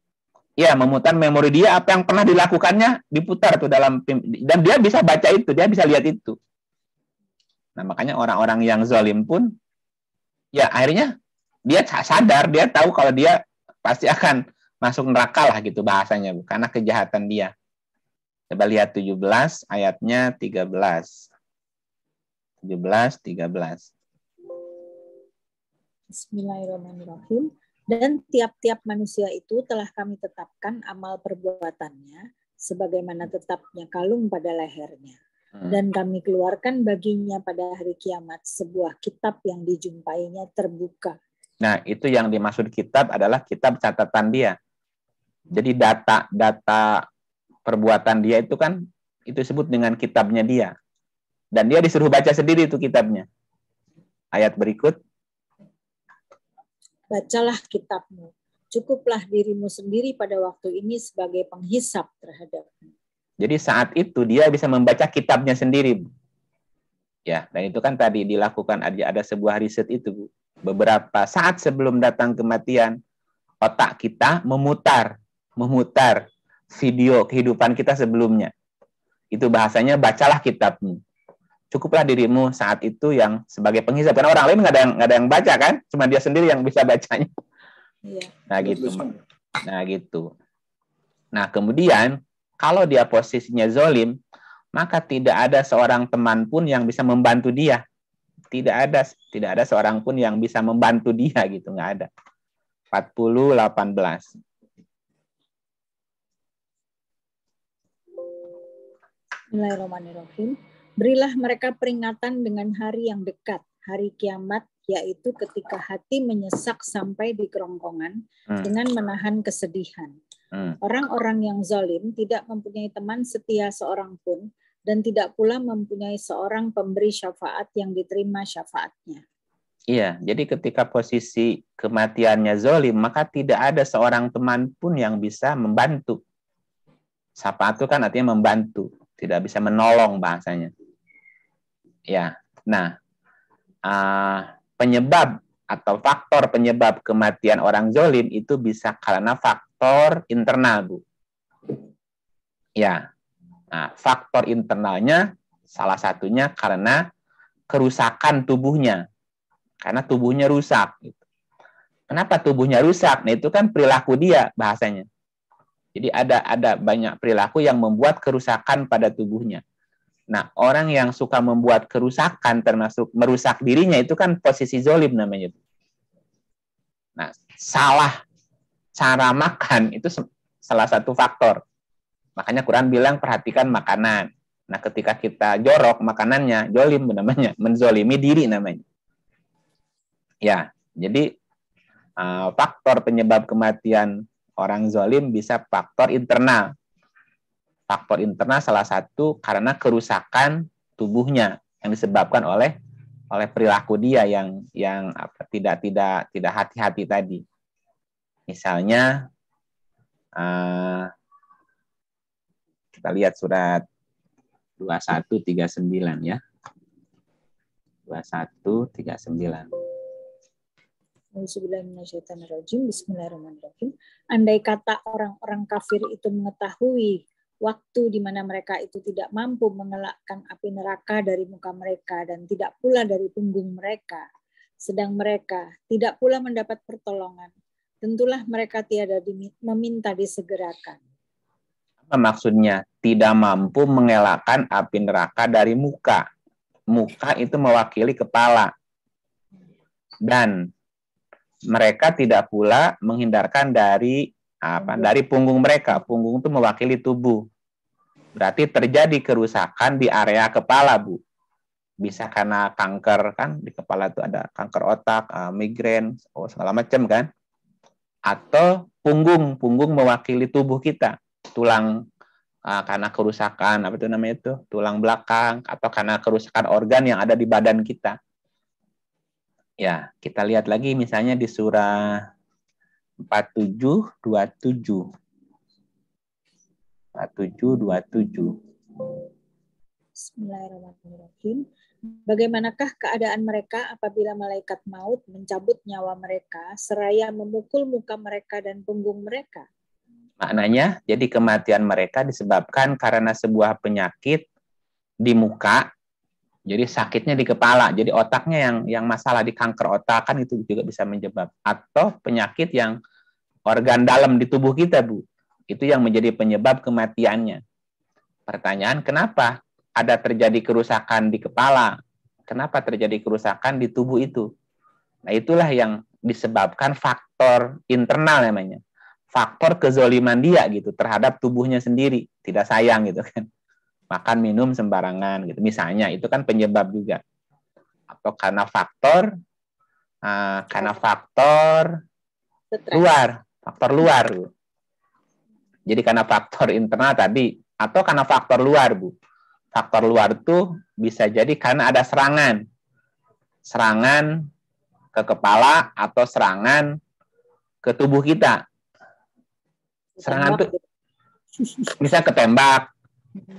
Ya, memutar memori dia, apa yang pernah dilakukannya, diputar tuh dalam, dan dia bisa baca itu, dia bisa lihat itu. Nah, makanya orang-orang yang zalim pun, ya akhirnya dia sadar, dia tahu kalau dia pasti akan masuk neraka lah gitu bahasanya, Bu. Karena kejahatan dia. Coba lihat 17 ayatnya 13. 17, 13. Bismillahirrahmanirrahim. Dan tiap-tiap manusia itu telah kami tetapkan amal perbuatannya sebagaimana tetapnya kalung pada lehernya. Dan kami keluarkan baginya pada hari kiamat sebuah kitab yang dijumpainya terbuka. Nah, itu yang dimaksud kitab adalah kitab catatan dia. Jadi data perbuatan dia itu kan itu disebut dengan kitabnya dia. Dan dia disuruh baca sendiri itu kitabnya. Ayat berikut. Bacalah kitabmu. Cukuplah dirimu sendiri pada waktu ini sebagai penghisap terhadapmu. Jadi saat itu dia bisa membaca kitabnya sendiri. Ya, dan itu kan tadi dilakukan ada sebuah riset itu, Bu. Beberapa saat sebelum datang kematian, otak kita memutar video kehidupan kita sebelumnya. Itu bahasanya bacalah kitabmu. Cukuplah dirimu saat itu yang sebagai penghisap. Karena orang lain nggak ada yang baca kan, cuma dia sendiri yang bisa bacanya. Iya. Nah gitu. Nah kemudian kalau dia posisinya zolim, maka tidak ada seorang teman pun yang bisa membantu dia. Tidak ada seorang pun yang bisa membantu dia gitu, nggak ada. 40:18. Bismillahirrahmanirrahim. Berilah mereka peringatan dengan hari yang dekat, hari kiamat, yaitu ketika hati menyesak sampai di kerongkongan dengan menahan kesedihan. Orang-orang yang zalim tidak mempunyai teman setia seorang pun, dan tidak pula mempunyai seorang pemberi syafaat yang diterima syafaatnya. Iya, jadi ketika posisi kematiannya zalim, maka tidak ada seorang teman pun yang bisa membantu. Syafaat itu kan artinya membantu, tidak bisa menolong bahasanya. Ya, nah penyebab atau faktor penyebab kematian orang zalim itu bisa karena faktor internal, Bu. Ya, nah faktor internalnya salah satunya karena kerusakan tubuhnya, karena tubuhnya rusak. Gitu. Kenapa tubuhnya rusak? Nah itu kan perilaku dia bahasanya. Jadi ada banyak perilaku yang membuat kerusakan pada tubuhnya. Nah, orang yang suka membuat kerusakan termasuk merusak dirinya itu kan posisi zalim namanya. Nah, salah cara makan itu salah satu faktor. Makanya Quran bilang perhatikan makanan. Nah, ketika kita jorok makanannya, zalim namanya, menzolimi diri namanya. Ya, jadi faktor penyebab kematian orang zalim bisa faktor internal. Faktor internal salah satu karena kerusakan tubuhnya yang disebabkan oleh perilaku dia yang tidak hati-hati tadi. Misalnya kita lihat surat 2139 ya. 2139. Bismillahirrahmanirrahim. Andai kata orang-orang kafir itu mengetahui waktu di mana mereka itu tidak mampu mengelakkan api neraka dari muka mereka dan tidak pula dari punggung mereka, sedang mereka tidak pula mendapat pertolongan, tentulah mereka tiada meminta disegerakan. Apa maksudnya? Tidak mampu mengelakkan api neraka dari muka. Muka itu mewakili kepala. Dan mereka tidak pula menghindarkan dari punggung mereka. Punggung itu mewakili tubuh. Berarti terjadi kerusakan di area kepala, Bu. Bisa karena kanker, kan di kepala itu ada kanker otak, migrain, segala macam kan. Atau punggung mewakili tubuh kita. Tulang karena kerusakan tulang belakang atau karena kerusakan organ yang ada di badan kita. Ya, kita lihat lagi misalnya di surah 47:27. 4727. Bismillahirrahmanirrahim. Bagaimanakah keadaan mereka apabila malaikat maut mencabut nyawa mereka seraya memukul muka mereka dan punggung mereka? Maknanya, jadi kematian mereka disebabkan karena sebuah penyakit di muka, jadi sakitnya di kepala, jadi otaknya yang masalah di kanker otak kan itu juga bisa menyebab, atau penyakit yang organ dalam di tubuh kita, Bu. Itu yang menjadi penyebab kematiannya. Pertanyaan, kenapa ada terjadi kerusakan di kepala? Kenapa terjadi kerusakan di tubuh itu? Nah, itulah yang disebabkan faktor internal namanya. Faktor kezoliman dia gitu terhadap tubuhnya sendiri, tidak sayang gitu kan. Makan minum sembarangan gitu. Misalnya itu kan penyebab juga. Atau karena faktor luar, faktor luar. Bu. Jadi karena faktor internal tadi atau karena faktor luar, Bu. Faktor luar itu bisa jadi karena ada serangan. Serangan ke kepala atau serangan ke tubuh kita. Serangan itu bisa ketembak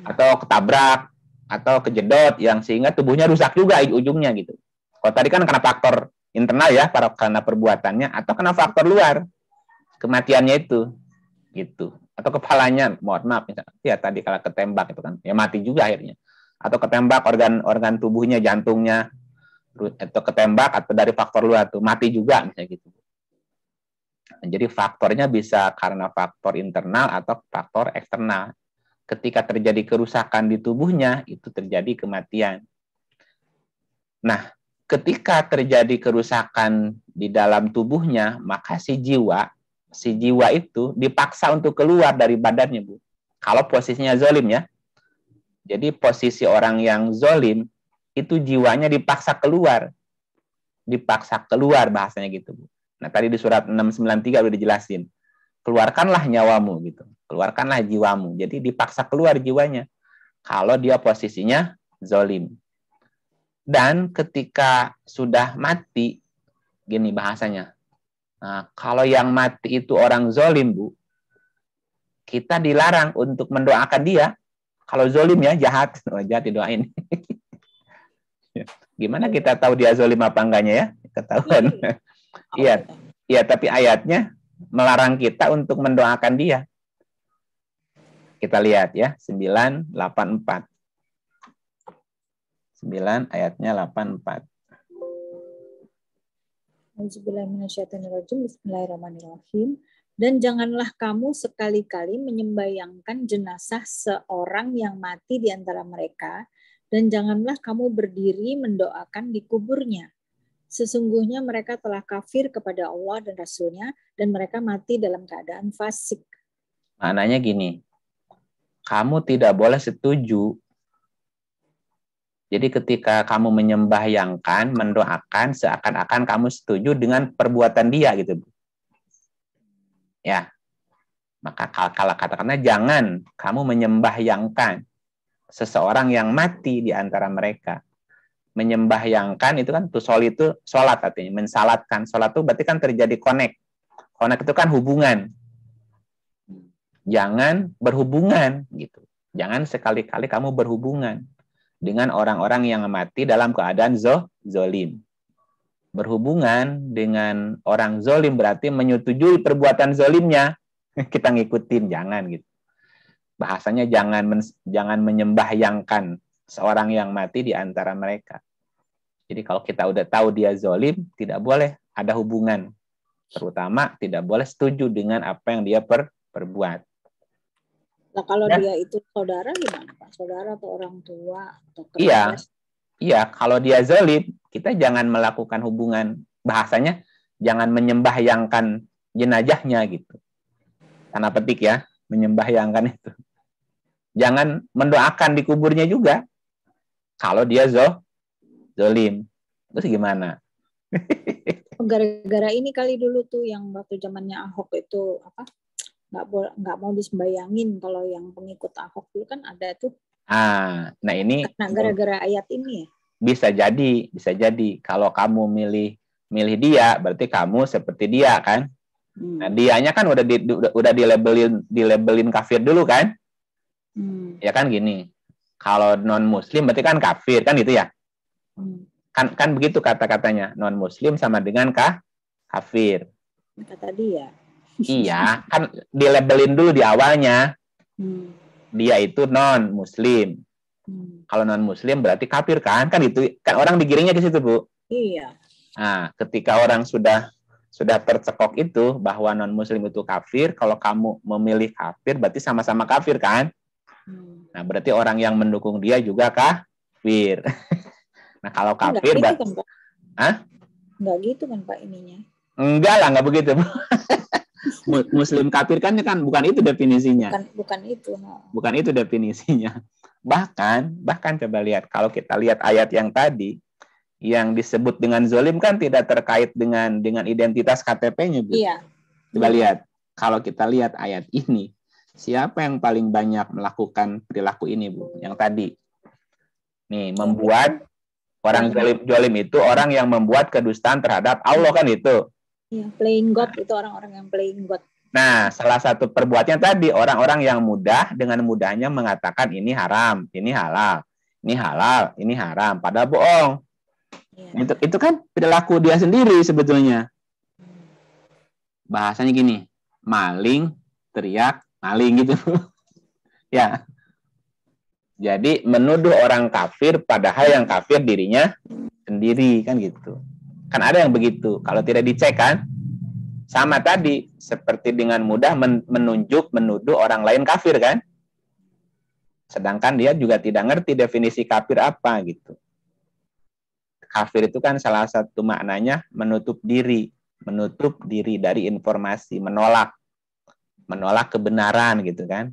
atau ketabrak atau kejedot yang sehingga tubuhnya rusak juga ujungnya gitu. Kalau tadi kan karena faktor internal ya, karena perbuatannya, atau karena faktor luar kematiannya itu gitu. Atau kepalanya, mohon maaf misalnya, ya tadi kalau ketembak itu kan ya mati juga akhirnya. Atau ketembak organ tubuhnya, jantungnya, atau ketembak atau dari faktor luar tuh mati juga misalnya gitu. Jadi faktornya bisa karena faktor internal atau faktor eksternal. Ketika terjadi kerusakan di tubuhnya, itu terjadi kematian. Nah, ketika terjadi kerusakan di dalam tubuhnya, maka si jiwa itu dipaksa untuk keluar dari badannya, Bu. Kalau posisinya zolim ya. Jadi posisi orang yang zolim, itu jiwanya dipaksa keluar. Dipaksa keluar bahasanya gitu, Bu. Nah, tadi di surat 693 udah dijelasin. Keluarkanlah nyawamu gitu. Keluarkanlah jiwamu. Jadi dipaksa keluar jiwanya. Kalau dia posisinya zolim. Dan ketika sudah mati, gini bahasanya. Nah, kalau yang mati itu orang zolim, Bu, kita dilarang untuk mendoakan dia. Kalau zolim ya, jahat. Jahat didoain. Gimana kita tahu dia zolim apa enggaknya ya? Ketahuan. Iya, iya, tapi ayatnya melarang kita untuk mendoakan dia. Kita lihat ya, 984. 9 ayatnya 84. Bismillahirrahmanirrahim. Dan janganlah kamu sekali-kali menyembayangkan jenazah seorang yang mati di antara mereka, dan janganlah kamu berdiri mendoakan di kuburnya. Sesungguhnya mereka telah kafir kepada Allah dan Rasul-Nya, dan mereka mati dalam keadaan fasik. Maknanya gini, kamu tidak boleh setuju. Jadi ketika kamu menyembahyangkan, mendoakan, seakan-akan kamu setuju dengan perbuatan dia gitu. Ya, maka kalau katakanlah jangan kamu menyembahyangkan seseorang yang mati di antara mereka. Menyembahyangkan itu kan tusol itu sholat artinya, mensalatkan. Sholat itu berarti kan terjadi connect. Connect itu kan hubungan. Jangan berhubungan gitu. Jangan sekali-kali kamu berhubungan dengan orang-orang yang mati dalam keadaan zolim. Berhubungan dengan orang zolim berarti menyetujui perbuatan zolimnya. Kita ngikutin, jangan gitu. Bahasanya jangan menyembahyangkan seorang yang mati di antara mereka. Jadi kalau kita udah tahu dia zolim, tidak boleh ada hubungan. Terutama tidak boleh setuju dengan apa yang dia perbuat. Nah, kalau dia itu saudara gimana, Pak? Saudara atau orang tua atau kerabat? Iya, kalau dia zolim, kita jangan melakukan hubungan. Bahasanya jangan menyembahyangkan jenazahnya gitu. Tanda petik ya, menyembahyangkan itu. Jangan mendoakan di kuburnya juga. Kalau dia zolim. Terus gimana? Gara-gara ini kali dulu tuh yang waktu zamannya Ahok itu apa? Nggak mau disembayangin kalau yang pengikut Ahok dulu kan ada tuh. Nah ini karena gara-gara ayat ini ya. Bisa jadi kalau kamu milih dia berarti kamu seperti dia kan. Nah, dianya kan udah dilabelin kafir dulu kan. Ya kan gini. Kalau non-muslim berarti kan kafir, kan gitu ya? Kan begitu kata-katanya. Non-muslim sama dengan kafir. Kata dia. Iya, kan dilabelin dulu di awalnya. Dia itu non-muslim. Kalau non-muslim berarti kafir kan? Kan itu kan orang digiringnya ke situ, Bu. Iya. Nah, ketika orang sudah tercekok itu bahwa non-muslim itu kafir, kalau kamu memilih kafir berarti sama-sama kafir kan? Nah, berarti orang yang mendukung dia juga kafir. Nah, kalau kafir enggak gitu kan, Pak? Hah? Enggak gitu kan, Pak, ininya? Enggak lah, enggak begitu. Muslim kafir kan bukan itu definisinya. Bukan itu. Bukan itu definisinya. Bahkan coba lihat, kalau kita lihat ayat yang tadi, yang disebut dengan zolim kan tidak terkait dengan identitas KTP-nya, Bu. Iya. Coba lihat, kalau kita lihat ayat ini, siapa yang paling banyak melakukan perilaku ini, Bu? Yang tadi. Nih, membuat orang zolim itu orang yang membuat kedustaan terhadap Allah, kan itu. Iya, playing God itu orang-orang yang playing God. Nah, salah satu perbuatannya tadi orang-orang yang dengan mudahnya mengatakan ini haram, ini halal, ini halal, ini haram, padahal bohong. Ya. Itu kan perilaku dia sendiri sebetulnya. Bahasanya gini, maling, teriak, maling gitu. Ya. Jadi menuduh orang kafir padahal yang kafir dirinya sendiri, kan gitu. Kan ada yang begitu. Kalau tidak dicek kan, sama tadi, seperti dengan mudah menuduh orang lain kafir kan. Sedangkan dia juga tidak ngerti definisi kafir apa gitu. Kafir itu kan salah satu maknanya menutup diri dari informasi, menolak kebenaran gitu kan.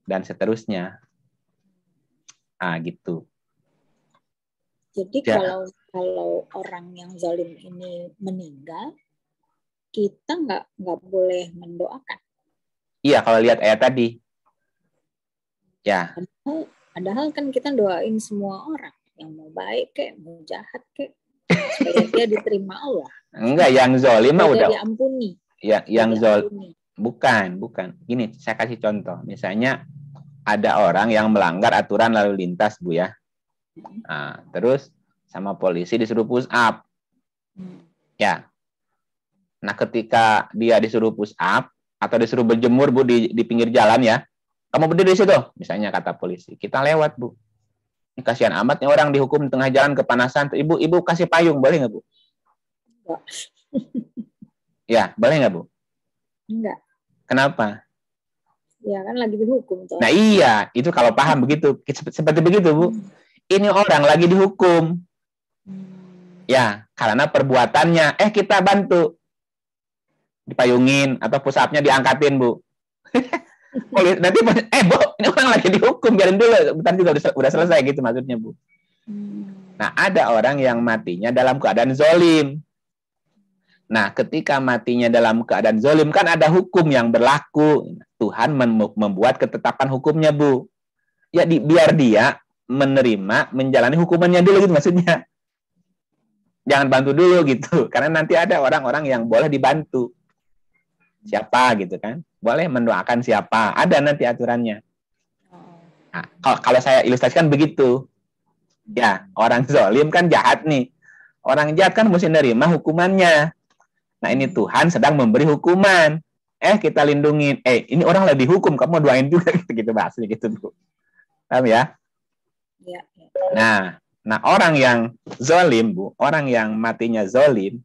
Dan seterusnya. Ah gitu. Jadi ya. Kalau orang yang zalim ini meninggal, kita nggak boleh mendoakan. Iya, kalau lihat ayat tadi. Ya. Padahal kan kita doain semua orang, yang mau baik kek, mau jahat kek, supaya dia diterima Allah. Enggak, yang zalim mah udah diampuni. Ya, yang zalim bukan. Gini, saya kasih contoh. Misalnya ada orang yang melanggar aturan lalu lintas, Bu ya. Nah, terus sama polisi disuruh push up. Ya. Nah, ketika dia disuruh push up atau disuruh berjemur, Bu, di pinggir jalan ya. Kamu berdiri di situ, misalnya kata polisi. Kita lewat, Bu. Ini kasihan amat nih orang dihukum di tengah jalan kepanasan. Ibu kasih payung, boleh nggak, Bu? Enggak. Ya, boleh nggak, Bu? Enggak. Kenapa? Ya kan lagi dihukum. Nah iya, itu kalau paham begitu. Seperti begitu, Bu. Ini orang lagi dihukum. Ya, karena perbuatannya. Kita bantu. Dipayungin atau push up-nya diangkatin, Bu. Nanti Bu, ini orang lagi dihukum, biarin dulu. Bentar juga udah selesai gitu maksudnya, Bu. Nah, ada orang yang matinya dalam keadaan zolim. Nah, ketika matinya dalam keadaan zolim, kan ada hukum yang berlaku. Tuhan membuat ketetapan hukumnya, Bu. Ya, biar dia menerima, menjalani hukumannya dulu gitu maksudnya. Jangan bantu dulu gitu. Karena nanti ada orang-orang yang boleh dibantu. Siapa gitu kan. Boleh mendoakan siapa. Ada nanti aturannya. Nah, kalau saya ilustrasikan begitu. Ya, orang zolim kan jahat nih. Orang jahat kan mesti nerima hukumannya. Nah, ini Tuhan sedang memberi hukuman. Kita lindungin. Ini orang lagi dihukum, kamu doain juga gitu bahasanya gitu, Bu. Paham ya? Ya. Nah, orang yang zalim, Bu, orang yang matinya zalim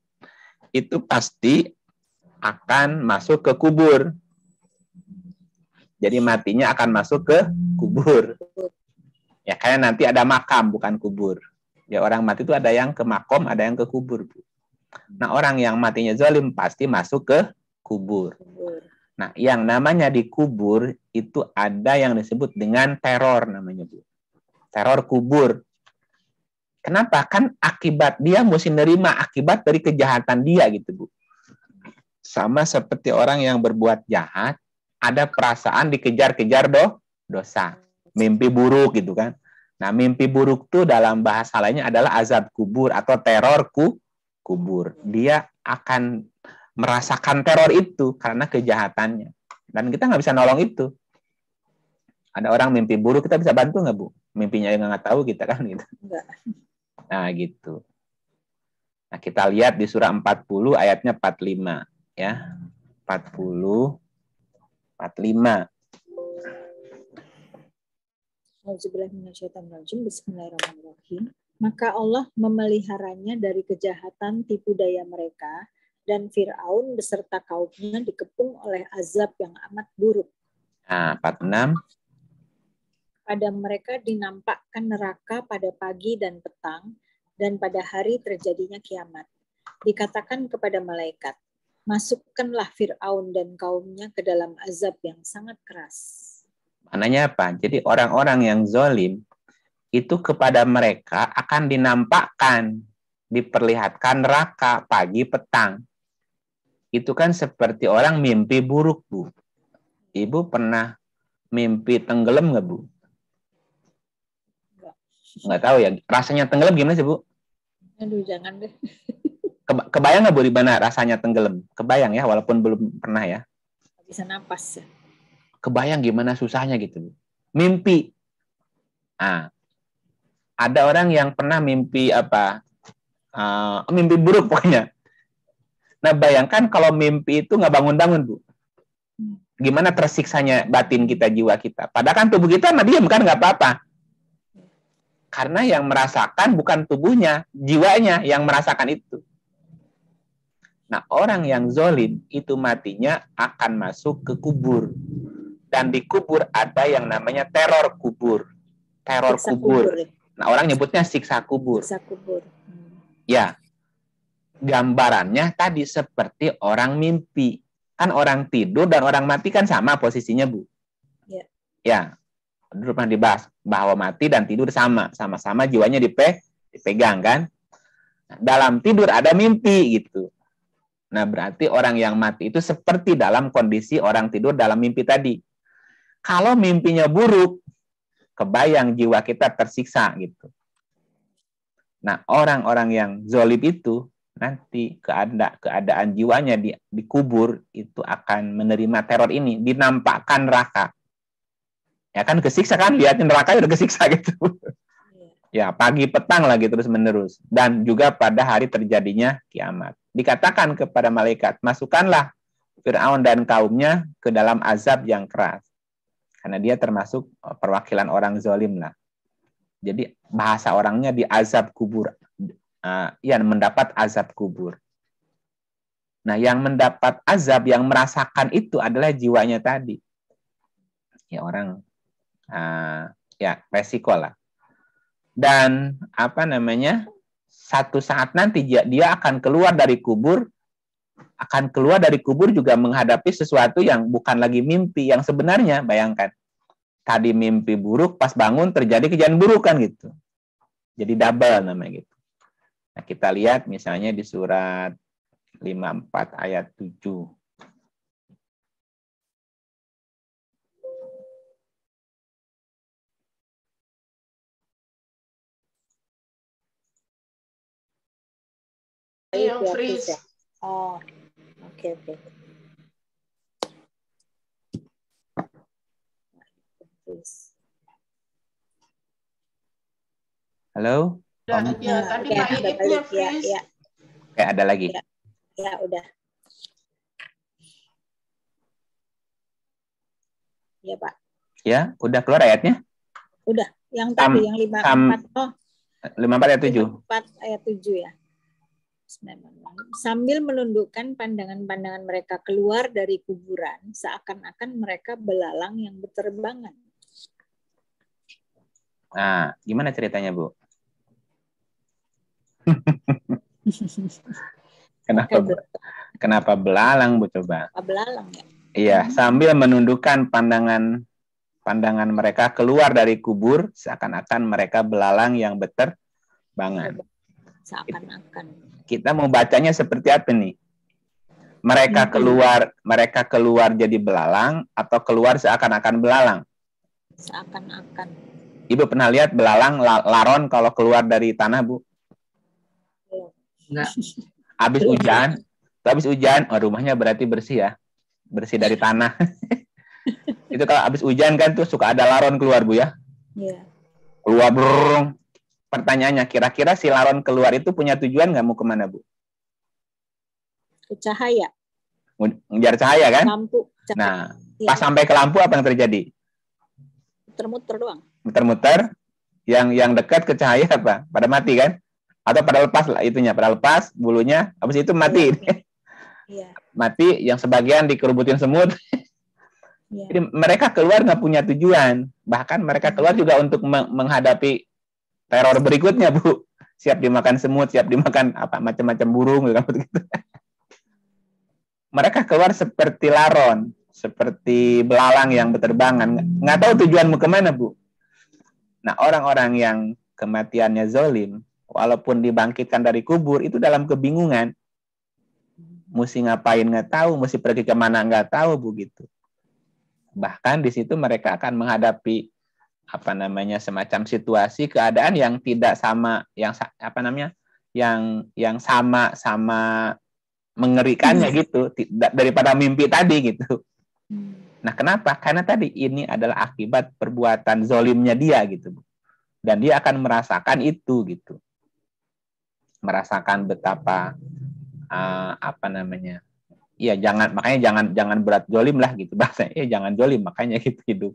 itu pasti akan masuk ke kubur. Jadi matinya akan masuk ke kubur. Ya, kayak nanti ada makam bukan kubur. Ya, orang mati itu ada yang ke makom, ada yang ke kubur, Bu. Nah, orang yang matinya zalim pasti masuk ke kubur. Nah, yang namanya dikubur itu ada yang disebut dengan teror namanya, Bu. Teror kubur. Kenapa? Kan akibat dia mesti nerima akibat dari kejahatan dia gitu, Bu. Sama seperti orang yang berbuat jahat, ada perasaan dikejar-kejar dosa. Mimpi buruk gitu kan. Nah, mimpi buruk tuh dalam bahasa lainnya adalah azab kubur atau teror kubur. Dia akan merasakan teror itu karena kejahatannya. Dan kita nggak bisa nolong itu. Ada orang mimpi buruk, kita bisa bantu nggak, Bu? Mimpinya yang nggak tahu kita kan gitu. Enggak. Nah, gitu. Nah, kita lihat di surah 40 ayatnya 45 ya. 40 45. Bismillahirrahmanirrahim. Maka Allah memeliharanya dari kejahatan tipu daya mereka, dan Fir'aun beserta kaumnya dikepung oleh azab yang amat buruk. Nah, 46. Pada mereka dinampakkan neraka pada pagi dan petang, dan pada hari terjadinya kiamat. Dikatakan kepada malaikat, masukkanlah Fir'aun dan kaumnya ke dalam azab yang sangat keras. Maknanya apa? Jadi orang-orang yang zalim itu kepada mereka akan dinampakkan, diperlihatkan neraka pagi petang. Itu kan seperti orang mimpi buruk, Bu. Ibu pernah mimpi tenggelam nggak, Bu? Nggak tahu ya. Rasanya tenggelam gimana sih, Bu? Aduh, jangan deh. Kebayang nggak, Bu, di mana rasanya tenggelam? Kebayang ya, walaupun belum pernah ya. Nggak bisa napas ya. Kebayang gimana susahnya gitu, Bu. Mimpi. Nah, ada orang yang pernah mimpi apa? Mimpi buruk pokoknya. Nah, bayangkan kalau mimpi itu nggak bangun-bangun, Bu. Gimana tersiksanya batin kita, jiwa kita. Padahal kan tubuh kita mah diam kan, nggak apa-apa. Karena yang merasakan bukan tubuhnya, jiwanya yang merasakan itu. Nah, orang yang zalim itu matinya akan masuk ke kubur. Dan di kubur ada yang namanya teror kubur. Teror Siksa kubur. ya? Nah, orang nyebutnya siksa kubur. Siksa kubur. Ya, gambarannya tadi seperti orang mimpi. Kan orang tidur dan orang mati kan sama posisinya, Bu. Ya. Ya, dulu pernah dibahas bahwa mati dan tidur sama-sama jiwanya dipegang kan. Nah, dalam tidur ada mimpi gitu. Nah, berarti orang yang mati itu seperti dalam kondisi orang tidur dalam mimpi tadi. Kalau mimpinya buruk, kebayang jiwa kita tersiksa gitu. Nah, orang-orang yang zalim itu nanti keadaan jiwanya dikubur itu akan menerima teror ini, dinampakkan neraka. Ya kan kesiksa kan, lihatin neraka udah kesiksa gitu. Ya, pagi petang lagi terus menerus. Dan juga pada hari terjadinya kiamat. Dikatakan kepada malaikat, masukkanlah Fir'aun dan kaumnya ke dalam azab yang keras. Karena dia termasuk perwakilan orang zalim lah. Jadi bahasa orangnya di azab kubur. Yang mendapat azab kubur. Nah, yang mendapat azab, yang merasakan itu adalah jiwanya tadi. Ya, orang ya resiko lah. Dan satu saat nanti dia akan keluar dari kubur, juga menghadapi sesuatu yang bukan lagi mimpi yang sebenarnya. Bayangkan, tadi mimpi buruk, pas bangun terjadi kejadian buruk kan gitu. Jadi double namanya gitu. Nah, kita lihat misalnya di surat 54 ayat 7. Yang freeze. Oh, oke. Halo? Ya, tadi ayatnya freeze. Ya. Oke, ada lagi. Ya, udah. Ya, Pak. Ya, udah keluar ayatnya? Udah. Yang tadi, yang 54. 54 ayat 7. 54 ayat 7 ya. Sambil menundukkan pandangan-pandangan mereka keluar dari kuburan, seakan-akan mereka belalang yang berterbangan. Nah, gimana ceritanya, Bu? Kenapa belalang, Bu, coba? Belalang ya? Iya, sambil menundukkan pandangan mereka keluar dari kubur, seakan-akan mereka belalang yang berterbangan. Seakan-akan. Kita mau bacanya seperti apa nih? Mereka keluar jadi belalang atau keluar seakan-akan belalang? Seakan-akan. Ibu pernah lihat belalang laron kalau keluar dari tanah, Bu? Enggak. Habis hujan, rumahnya berarti bersih ya. Bersih dari tanah. Itu kalau habis hujan kan tuh suka ada laron keluar, Bu ya. Iya. Keluar brrrr. Pertanyaannya, kira-kira si laron keluar itu punya tujuan nggak mau kemana, Bu? Ke cahaya. Ngejar cahaya kan? Lampu. Cahaya. Nah, Iya. pas sampai ke lampu apa yang terjadi? Muter-muter doang. Muter-muter. Yang dekat ke cahaya apa? Pada mati kan? Atau pada lepas lah itunya, pada lepas bulunya, habis itu mati. Iya. Mati, yang sebagian dikerubutin semut. Iya. Jadi mereka keluar nggak punya tujuan. Bahkan mereka keluar juga untuk menghadapi teror berikutnya, Bu. Siap dimakan semut, siap dimakan apa macam-macam burung gitu. Mereka keluar seperti laron, seperti belalang yang berterbangan. Nggak tahu tujuanmu kemana, Bu. Nah, orang-orang yang kematiannya zolim, walaupun dibangkitkan dari kubur, itu dalam kebingungan. Mesti ngapain nggak tahu, mesti pergi kemana nggak tahu, Bu, gitu. Bahkan di situ mereka akan menghadapi semacam situasi keadaan yang tidak sama, yang sama mengerikannya gitu, daripada mimpi tadi gitu. Nah, kenapa? Karena tadi ini adalah akibat perbuatan zolimnya dia gitu, dan dia akan merasakan itu gitu, merasakan betapa iya, jangan berat zolim lah gitu bahasanya. Jangan zolim, makanya gitu hidup.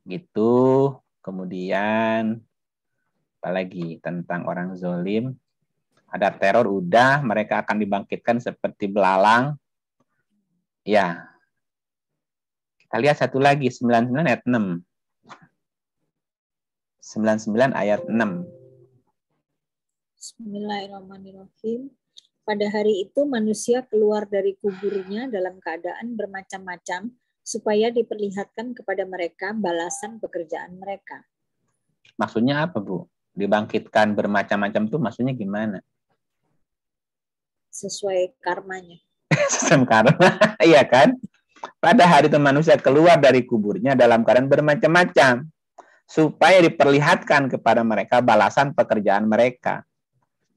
Gitu. Kemudian apalagi tentang orang zolim? Ada teror, udah, mereka akan dibangkitkan seperti belalang. Ya. Kita lihat satu lagi, 99 ayat 6. 99 ayat 6. Bismillahirrahmanirrahim. Pada hari itu manusia keluar dari kuburnya dalam keadaan bermacam-macam, supaya diperlihatkan kepada mereka balasan pekerjaan mereka. Maksudnya apa, Bu? Dibangkitkan bermacam-macam tuh maksudnya gimana? Sesuai karmanya. Sesuai karma, iya kan? Pada hari itu manusia keluar dari kuburnya dalam keadaan bermacam-macam, supaya diperlihatkan kepada mereka balasan pekerjaan mereka.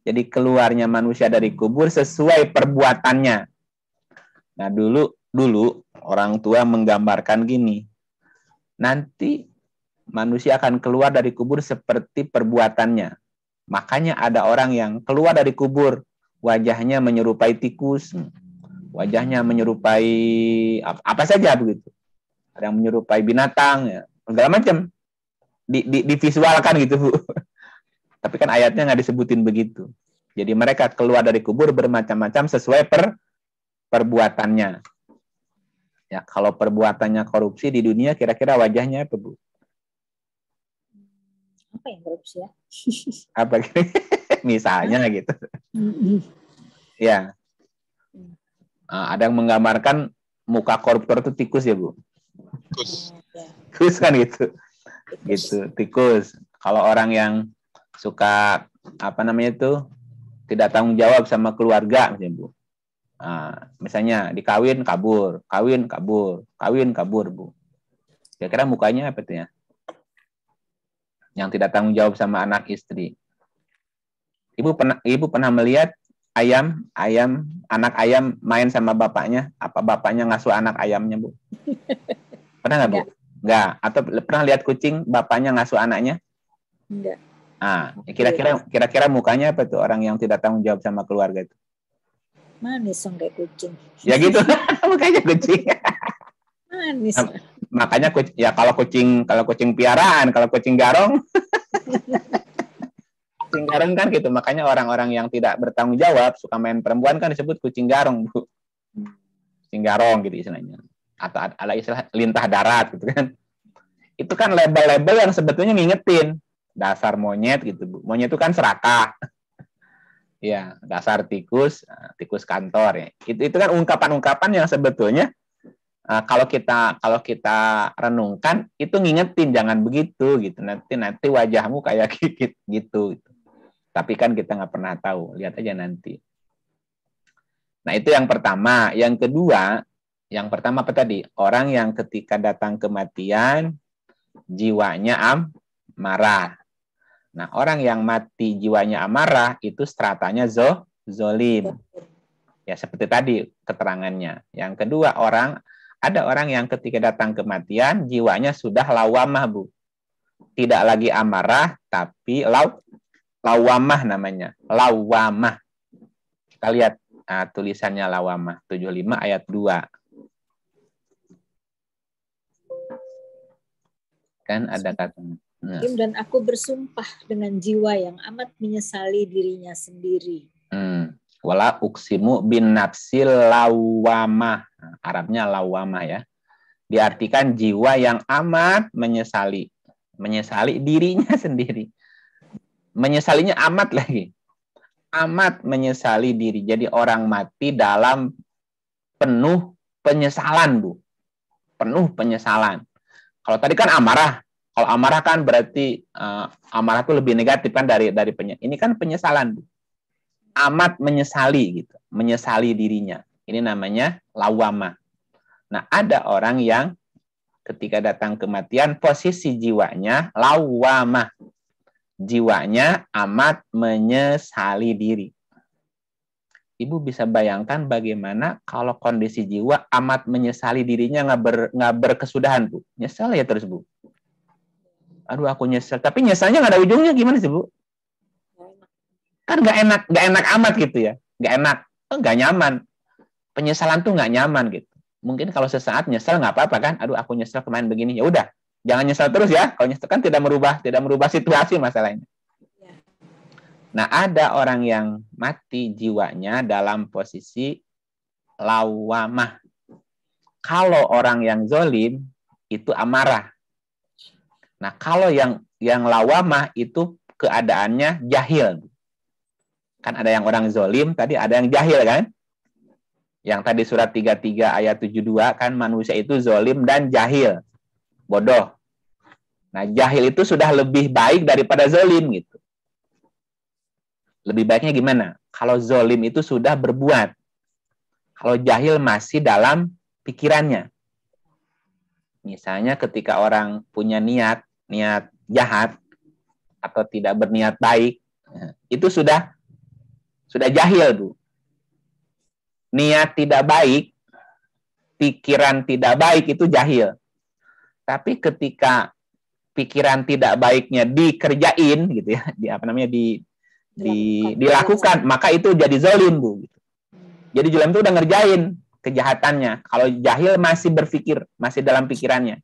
Jadi keluarnya manusia dari kubur sesuai perbuatannya. Nah, dulu orang tua menggambarkan gini. Nanti manusia akan keluar dari kubur seperti perbuatannya. Makanya ada orang yang keluar dari kubur, wajahnya menyerupai tikus, wajahnya menyerupai apa saja begitu. Ada yang menyerupai binatang, ya, segala macam. Divisualkan gitu, Bu. Tapi kan ayatnya nggak disebutin begitu. Jadi mereka keluar dari kubur bermacam-macam sesuai perbuatannya. Ya, kalau perbuatannya korupsi di dunia, kira-kira wajahnya apa, Bu? Apa yang korupsi ya? Apa? Misalnya gitu. Ya. Ada yang menggambarkan muka koruptor itu tikus ya, Bu? Tikus kan gitu. Gitu, tikus. Kalau orang yang suka tidak tanggung jawab sama keluarga, misalnya, Bu. Misalnya dikawin kabur, kawin kabur, Bu. Kira-kira mukanya apa tuh ya? Yang tidak tanggung jawab sama anak istri. Ibu pernah melihat anak ayam main sama bapaknya? Apa bapaknya ngasuh anak ayamnya, Bu? Pernah nggak, Bu? Nggak. Atau pernah lihat kucing bapaknya ngasuh anaknya? Enggak. Kira-kira mukanya apa tuh orang yang tidak tanggung jawab sama keluarga itu? Manis kayak kucing. Ya gitu, mukanya kucing. Manis. Makanya kalau kucing piaraan, kalau kucing garong, kucing garong kan gitu. Makanya orang-orang yang tidak bertanggung jawab suka main perempuan kan disebut kucing garong, Bu. Kucing garong gitu istilahnya. Atau ada istilah lintah darat gitu kan. Itu kan label-label yang sebetulnya ngingetin dasar monyet gitu, Bu. Monyet itu kan serakah. Ya, dasar tikus kantor ya. Itu kan ungkapan-ungkapan yang sebetulnya kalau kita renungkan itu ngingetin jangan begitu gitu. Nanti wajahmu kayak gitu. Tapi kan kita nggak pernah tahu. Lihat aja nanti. Nah, itu yang pertama. Yang kedua, yang pertama apa tadi? Orang yang ketika datang kematian jiwanya marah. Nah, orang yang mati jiwanya amarah itu stratanya zolim. Ya, seperti tadi keterangannya. Yang kedua, orang Ada orang yang ketika datang kematian, jiwanya sudah lawamah, Bu. Tidak lagi amarah, tapi lawamah namanya. Lawamah. Kita lihat tulisannya lawamah. 75 ayat 2. Kan ada katanya. Nah. Dan aku bersumpah dengan jiwa yang amat menyesali dirinya sendiri. Wala uksimu bin nafsil lawamah. Arabnya lawamah ya. Diartikan jiwa yang amat menyesali. Menyesali dirinya sendiri. Menyesalinya amat lagi. Amat menyesali diri. Jadi orang mati dalam penuh penyesalan, Bu. Penuh penyesalan. Kalau tadi kan amarah. Kalau amarah kan berarti amarah itu lebih negatif kan dari penyesalan. Ini kan penyesalan, Bu. Amat menyesali gitu, menyesali dirinya. Ini namanya lawamah. Nah, ada orang yang ketika datang kematian posisi jiwanya lawamah. Jiwanya amat menyesali diri. Ibu bisa bayangkan bagaimana kalau kondisi jiwa amat menyesali dirinya nggak berkesudahan, Bu. Nyesel ya terus, Bu. Aduh, aku nyesel. Tapi nyeselnya nggak ada ujungnya, gimana sih, Bu? Kan nggak enak amat gitu ya, nggak enak, nggak nyaman. Penyesalan tuh nggak nyaman gitu. Mungkin kalau sesaat nyesel nggak apa-apa kan, aduh aku nyesel kemarin begini, ya udah, jangan nyesel terus ya. Kalau nyesel kan tidak merubah situasi masalahnya. Nah, ada orang yang mati jiwanya dalam posisi lawamah. Kalau orang yang zolim itu amarah. Nah, kalau yang lawamah itu keadaannya jahil. Kan ada yang orang zolim, tadi ada yang jahil kan? Yang tadi surat 33 ayat 72 kan manusia itu zolim dan jahil. Bodoh. Nah, jahil itu sudah lebih baik daripada zolim gitu. Lebih baiknya gimana? Kalau zolim itu sudah berbuat. Kalau jahil masih dalam pikirannya. Misalnya ketika orang punya niat jahat atau tidak berniat baik, itu sudah jahil, Bu. Niat tidak baik, pikiran tidak baik itu jahil. Tapi ketika pikiran tidak baiknya dikerjain gitu ya, dilakukan, maka itu jadi zalim, Bu. Jadi zalim itu udah ngerjain kejahatannya. Kalau jahil masih berpikir, masih dalam pikirannya.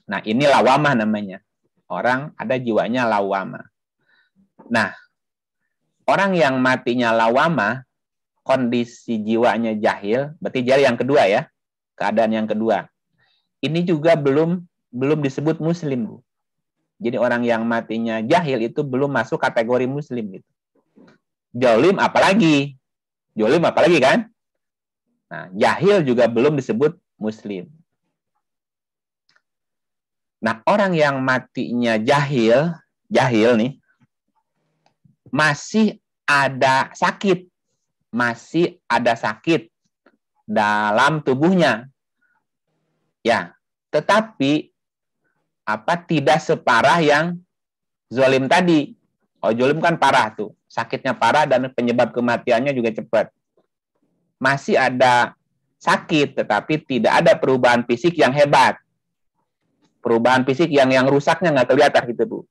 Nah, ini lawamah namanya. Orang ada jiwanya lawamah. Nah, orang yang matinya lawamah, kondisi jiwanya jahil, berarti jadi yang kedua ya, keadaan yang kedua. Ini juga belum disebut muslim, Bu. Jadi orang yang matinya jahil itu belum masuk kategori muslim gitu. Jolim apalagi kan? Nah, jahil juga belum disebut muslim. Nah, orang yang matinya jahil nih, masih ada sakit dalam tubuhnya. Ya, tetapi tidak separah yang zolim tadi. Oh, zolim kan parah tuh. Sakitnya parah dan penyebab kematiannya juga cepat. Masih ada sakit, tetapi tidak ada perubahan fisik yang hebat. Perubahan fisik yang rusaknya nggak kelihatan gitu, Bu.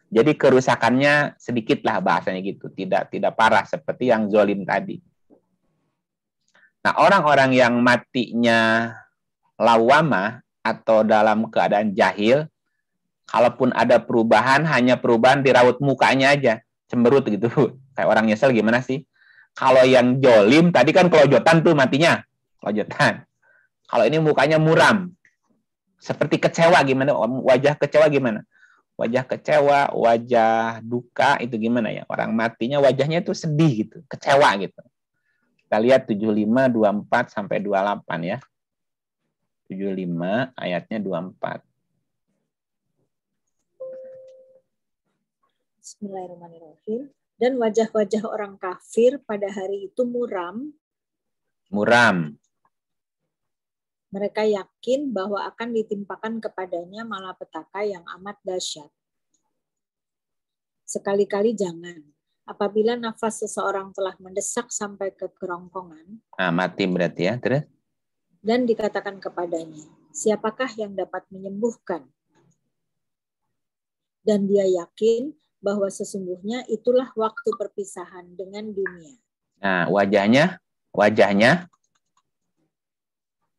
Jadi kerusakannya sedikit lah bahasanya gitu. Tidak parah seperti yang zolim tadi. Nah, orang-orang yang matinya lawamah atau dalam keadaan jahil, kalaupun ada perubahan, hanya perubahan di raut mukanya aja. Cemberut gitu. Kayak orang nyesel gimana sih? Kalau yang zolim, tadi kan kelojotan tuh matinya. Kelojotan. Kalau ini mukanya muram. Seperti kecewa gimana? Wajah kecewa gimana? Wajah kecewa, wajah duka itu gimana ya? Orang matinya wajahnya itu sedih gitu. Kecewa gitu. Kita lihat 75, 24 sampai 28 ya. 75 ayatnya 24. Bismillahirrahmanirrahim. Dan wajah-wajah orang kafir pada hari itu muram. Mereka yakin bahwa akan ditimpakan kepadanya malapetaka yang amat dahsyat. Sekali-kali jangan. Apabila nafas seseorang telah mendesak sampai ke kerongkongan. Nah, mati berarti ya, terus? Dan dikatakan kepadanya, siapakah yang dapat menyembuhkan? Dan dia yakin bahwa sesungguhnya itulah waktu perpisahan dengan dunia. Nah, wajahnya Dan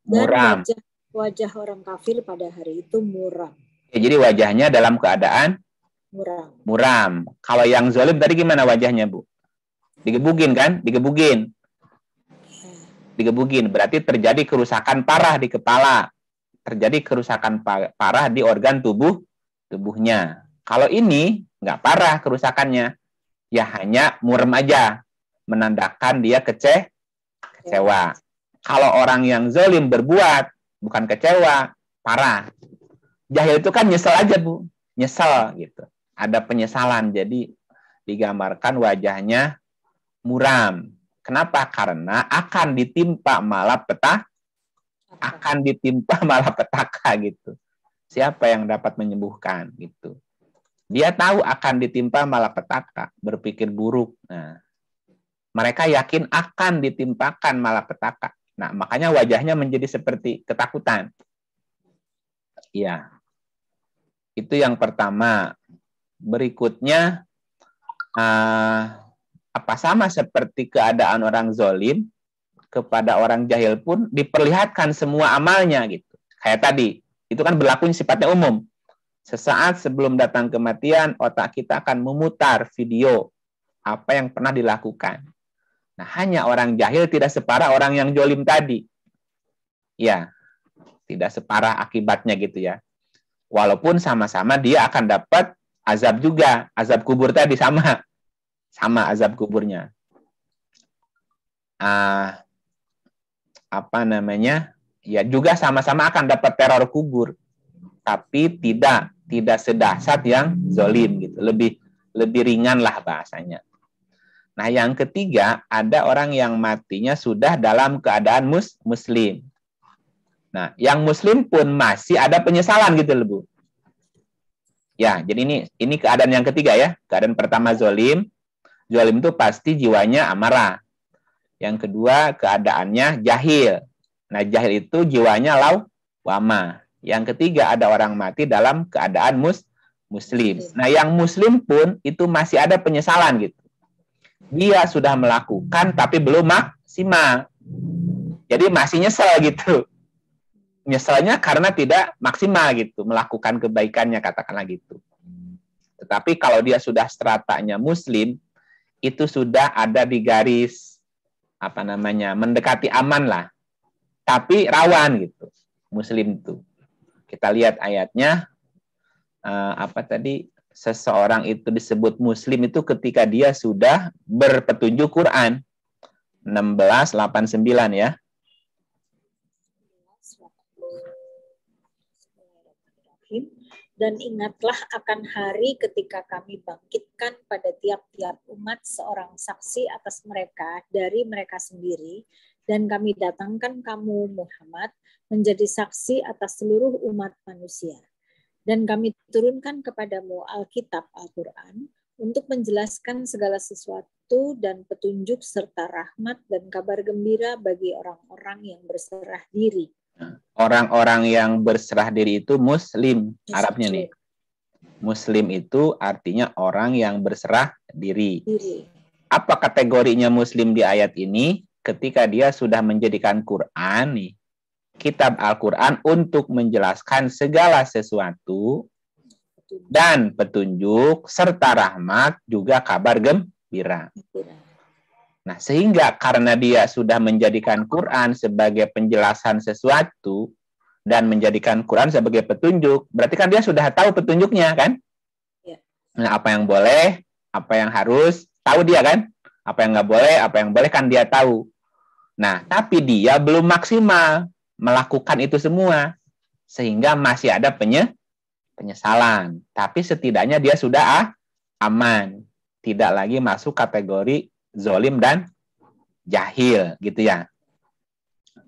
muram. wajah orang kafir pada hari itu muram. Ya, jadi wajahnya dalam keadaan muram. Kalau yang zalim tadi gimana wajahnya, Bu? Digebugin kan? Digebugin. Berarti terjadi kerusakan parah di kepala. Terjadi kerusakan parah di organ tubuhnya. Kalau ini nggak parah kerusakannya. Ya hanya muram aja. Menandakan dia kecewa. Kalau orang yang zalim berbuat, bukan kecewa, parah. Jahil itu kan nyesel aja, Bu. Nyesel gitu. Ada penyesalan. Jadi digambarkan wajahnya muram. Kenapa? Karena akan ditimpa malapetaka. Gitu. Siapa yang dapat menyembuhkan gitu. Dia tahu akan ditimpa malapetaka, berpikir buruk. Nah, mereka yakin akan ditimpakan malapetaka. Nah, makanya wajahnya menjadi seperti ketakutan. Ya. Itu yang pertama. Berikutnya sama seperti keadaan orang zalim, kepada orang jahil pun diperlihatkan semua amalnya gitu. Kayak tadi, itu kan berlaku sifatnya umum. Sesaat sebelum datang kematian, otak kita akan memutar video apa yang pernah dilakukan. Nah, hanya orang jahil tidak separah orang yang zalim tadi. Ya, tidak separah akibatnya gitu ya. Walaupun sama-sama dia akan dapat azab juga, azab kubur tadi sama azab kuburnya. Ya juga sama-sama akan dapat teror kubur, tapi tidak sedahsyat yang zalim gitu, lebih ringan lah bahasanya. Nah, yang ketiga, ada orang yang matinya sudah dalam keadaan muslim. Nah, yang muslim pun masih ada penyesalan gitu loh, Bu. Ya, jadi ini keadaan yang ketiga ya. Keadaan pertama zalim. Zalim itu pasti jiwanya amarah. Yang kedua, keadaannya jahil. Nah, jahil itu jiwanya lawama. Yang ketiga, ada orang mati dalam keadaan muslim. Nah, yang muslim pun itu masih ada penyesalan gitu. Dia sudah melakukan tapi belum maksimal. Jadi masih nyesel gitu. Nyeselnya karena tidak maksimal gitu, melakukan kebaikannya, katakanlah gitu. Tetapi kalau dia sudah stratanya muslim, itu sudah ada di garis mendekati aman lah, tapi rawan gitu muslim itu. Kita lihat ayatnya, seseorang itu disebut muslim itu ketika dia sudah berpetunjuk Quran. 16:89 ya. Dan ingatlah akan hari ketika kami bangkitkan pada tiap-tiap umat seorang saksi atas mereka dari mereka sendiri, dan kami datangkan kamu Muhammad menjadi saksi atas seluruh umat manusia. Dan kami turunkan kepadamu Alkitab Al-Quran untuk menjelaskan segala sesuatu dan petunjuk serta rahmat dan kabar gembira bagi orang-orang yang berserah diri. Orang-orang yang berserah diri itu muslim, Arabnya nih. Muslim itu artinya orang yang berserah diri. Apa kategorinya muslim di ayat ini? Ketika dia sudah menjadikan Quran nih, kitab Al-Quran untuk menjelaskan segala sesuatu dan petunjuk serta rahmat juga kabar gembira. Nah, sehingga karena dia sudah menjadikan Quran sebagai penjelasan sesuatu dan menjadikan Quran sebagai petunjuk, berarti kan dia sudah tahu petunjuknya kan? Ya. Nah, apa yang boleh, apa yang harus, tahu dia kan? Apa yang nggak boleh, apa yang boleh kan dia tahu. Nah, tapi dia belum maksimal melakukan itu semua, sehingga masih ada penyesalan. Tapi setidaknya dia sudah aman, tidak lagi masuk kategori zalim dan jahil gitu ya.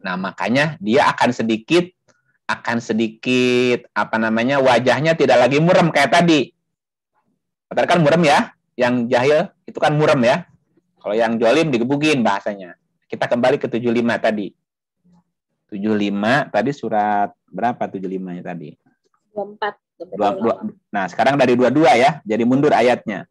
Nah, makanya dia akan sedikit wajahnya tidak lagi muram kayak tadi. Tadi kan muram ya, yang jahil itu kan muram ya. Kalau yang zalim digebugin bahasanya. Kita kembali ke 75 tadi. 75 tadi surat berapa 75-nya tadi? 24. Nah, sekarang dari 22 ya. Jadi mundur ayatnya.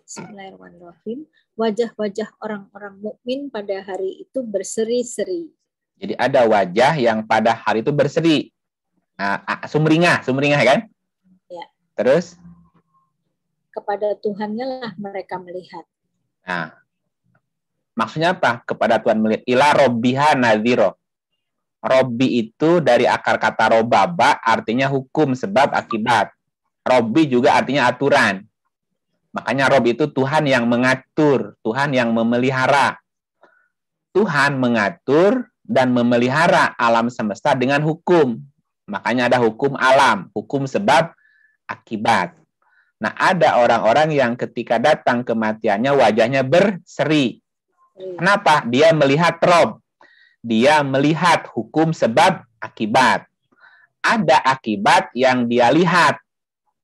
Bismillahirrahmanirrahim. Wajah-wajah orang-orang mukmin pada hari itu berseri-seri. Jadi ada wajah yang pada hari itu berseri. Sumringah kan? Ya. Terus? Kepada Tuhannya lah mereka melihat. Nah, maksudnya apa? Kepada Tuhan melihat. Ila robbiha nadhiro. Robbi itu dari akar kata robaba, artinya hukum, sebab, akibat. Robbi juga artinya aturan. Makanya Rob itu Tuhan yang mengatur, Tuhan yang memelihara. Tuhan mengatur dan memelihara alam semesta dengan hukum. Makanya ada hukum alam, hukum sebab, akibat. Nah, ada orang-orang yang ketika datang kematiannya wajahnya berseri. Kenapa? Dia melihat Rob. Dia melihat hukum sebab akibat. Ada akibat yang dia lihat.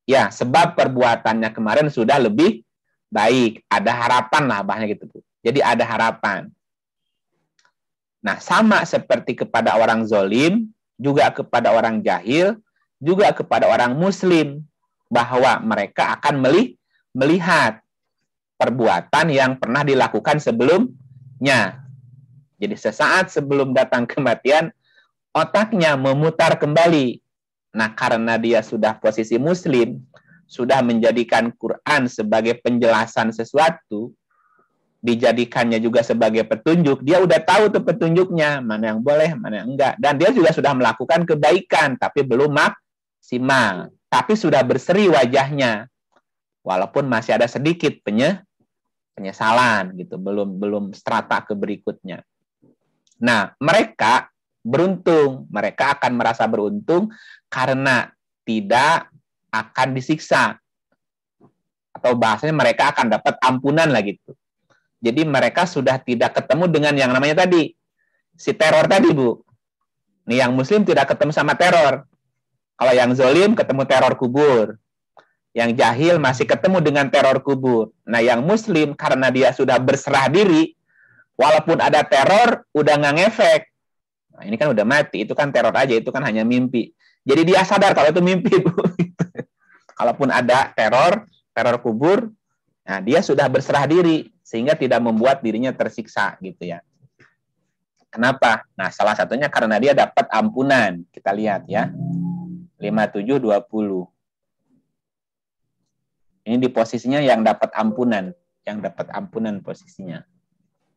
Ya, sebab perbuatannya kemarin sudah lebih baik. Ada harapan lah, bahasanya gitu. Jadi ada harapan. Nah, sama seperti kepada orang zolim, juga kepada orang jahil, juga kepada orang muslim. Bahwa mereka akan melihat perbuatan yang pernah dilakukan sebelumnya. Jadi sesaat sebelum datang kematian, otaknya memutar kembali. Nah, karena dia sudah posisi muslim, sudah menjadikan Quran sebagai penjelasan sesuatu, dijadikannya juga sebagai petunjuk, dia udah tahu tuh petunjuknya, mana yang boleh, mana yang enggak. Dan dia juga sudah melakukan kebaikan, tapi belum maksimal. Tapi sudah berseri wajahnya. Walaupun masih ada sedikit penyesalan gitu, belum strata ke berikutnya. Nah, mereka beruntung, mereka akan merasa beruntung karena tidak akan disiksa. Atau bahasanya mereka akan dapat ampunan lah gitu. Jadi mereka sudah tidak ketemu dengan yang namanya tadi, si teror tadi, Bu. Nih, yang muslim tidak ketemu sama teror. Kalau yang zolim ketemu teror kubur. Yang jahil masih ketemu dengan teror kubur. Nah, yang muslim karena dia sudah berserah diri, walaupun ada teror, udah nggak ngefek. Nah, ini kan udah mati, itu kan teror aja, itu kan hanya mimpi. Jadi dia sadar kalau itu mimpi, Bu. Kalaupun ada teror kubur, nah dia sudah berserah diri, sehingga tidak membuat dirinya tersiksa, gitu ya. Kenapa? Nah, salah satunya karena dia dapat ampunan. Kita lihat ya. 57:20. Ini di posisinya yang dapat ampunan. Yang dapat ampunan posisinya.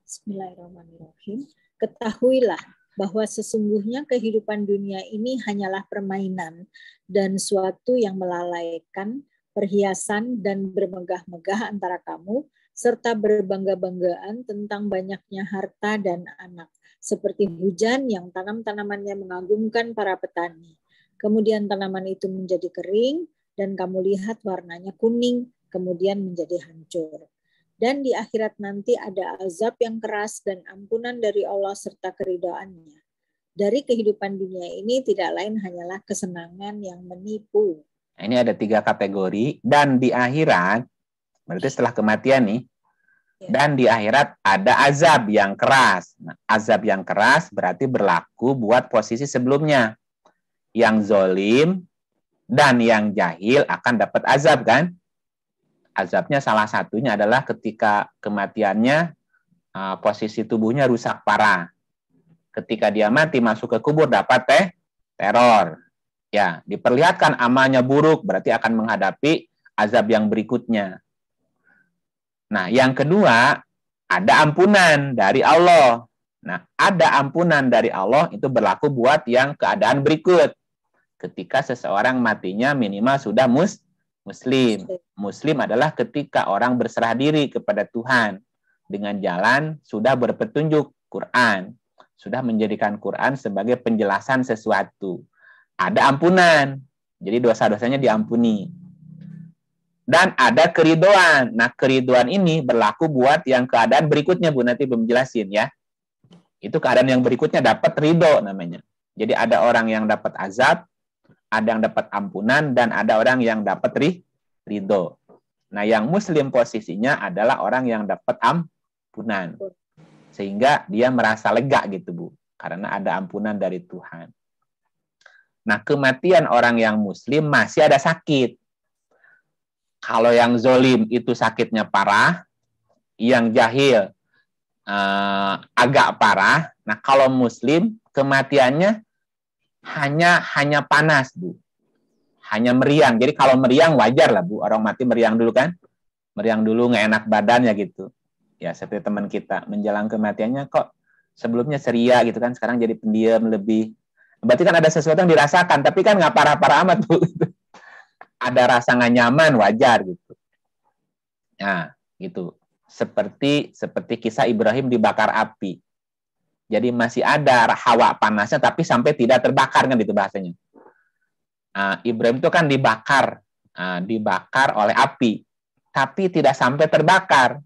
Bismillahirrahmanirrahim. Ketahuilah bahwa sesungguhnya kehidupan dunia ini hanyalah permainan dan suatu yang melalaikan, perhiasan dan bermegah-megah antara kamu, serta berbangga-banggaan tentang banyaknya harta dan anak, seperti hujan yang tanam-tanamannya mengagumkan para petani. Kemudian tanaman itu menjadi kering, dan kamu lihat warnanya kuning, kemudian menjadi hancur. Dan di akhirat nanti ada azab yang keras dan ampunan dari Allah serta keridhaannya. Dari kehidupan dunia ini tidak lain hanyalah kesenangan yang menipu. Nah, ini ada 3 kategori. Dan di akhirat, berarti setelah kematian nih, ya. Dan di akhirat ada azab yang keras. Nah, azab yang keras berarti berlaku buat posisi sebelumnya. Yang zolim dan yang jahil akan dapat azab kan? Azabnya salah satunya adalah ketika kematiannya posisi tubuhnya rusak parah. Ketika dia mati masuk ke kubur dapat teror. Ya, diperlihatkan amalnya buruk berarti akan menghadapi azab yang berikutnya. Nah, yang kedua ada ampunan dari Allah. Nah, ada ampunan dari Allah itu berlaku buat yang keadaan berikut. Ketika seseorang matinya minimal sudah Muslim. Muslim adalah ketika orang berserah diri kepada Tuhan dengan jalan sudah berpetunjuk Quran, sudah menjadikan Quran sebagai penjelasan sesuatu. Ada ampunan, jadi dosa-dosanya diampuni. Dan ada keridoan. Nah, keridoan ini berlaku buat yang keadaan berikutnya, Bu, nanti belum jelasin ya. Itu keadaan yang berikutnya dapat ridho namanya. Jadi ada orang yang dapat azab, ada yang dapat ampunan, dan ada orang yang dapat ridho. Nah, yang muslim posisinya adalah orang yang dapat ampunan. Sehingga dia merasa lega gitu, Bu. karena ada ampunan dari Tuhan. Nah, kematian orang yang muslim masih ada sakit. Kalau yang zolim itu sakitnya parah, yang jahil agak parah. Nah, kalau muslim kematiannya hanya panas, Bu. Hanya meriang. Jadi kalau meriang wajar lah, Bu. Orang mati meriang dulu kan? Meriang dulu, nggak enak badannya gitu. Ya, seperti teman kita. Menjelang kematiannya kok sebelumnya ceria gitu kan. Sekarang jadi pendiam lebih. Berarti kan ada sesuatu yang dirasakan. Tapi kan nggak parah-parah amat, Bu. Ada rasa nggak nyaman, wajar gitu. Nah, gitu. Seperti kisah Ibrahim dibakar api. Jadi masih ada hawa panasnya, tapi sampai tidak terbakar kan itu bahasanya. Ibrahim itu kan dibakar oleh api, tapi tidak sampai terbakar.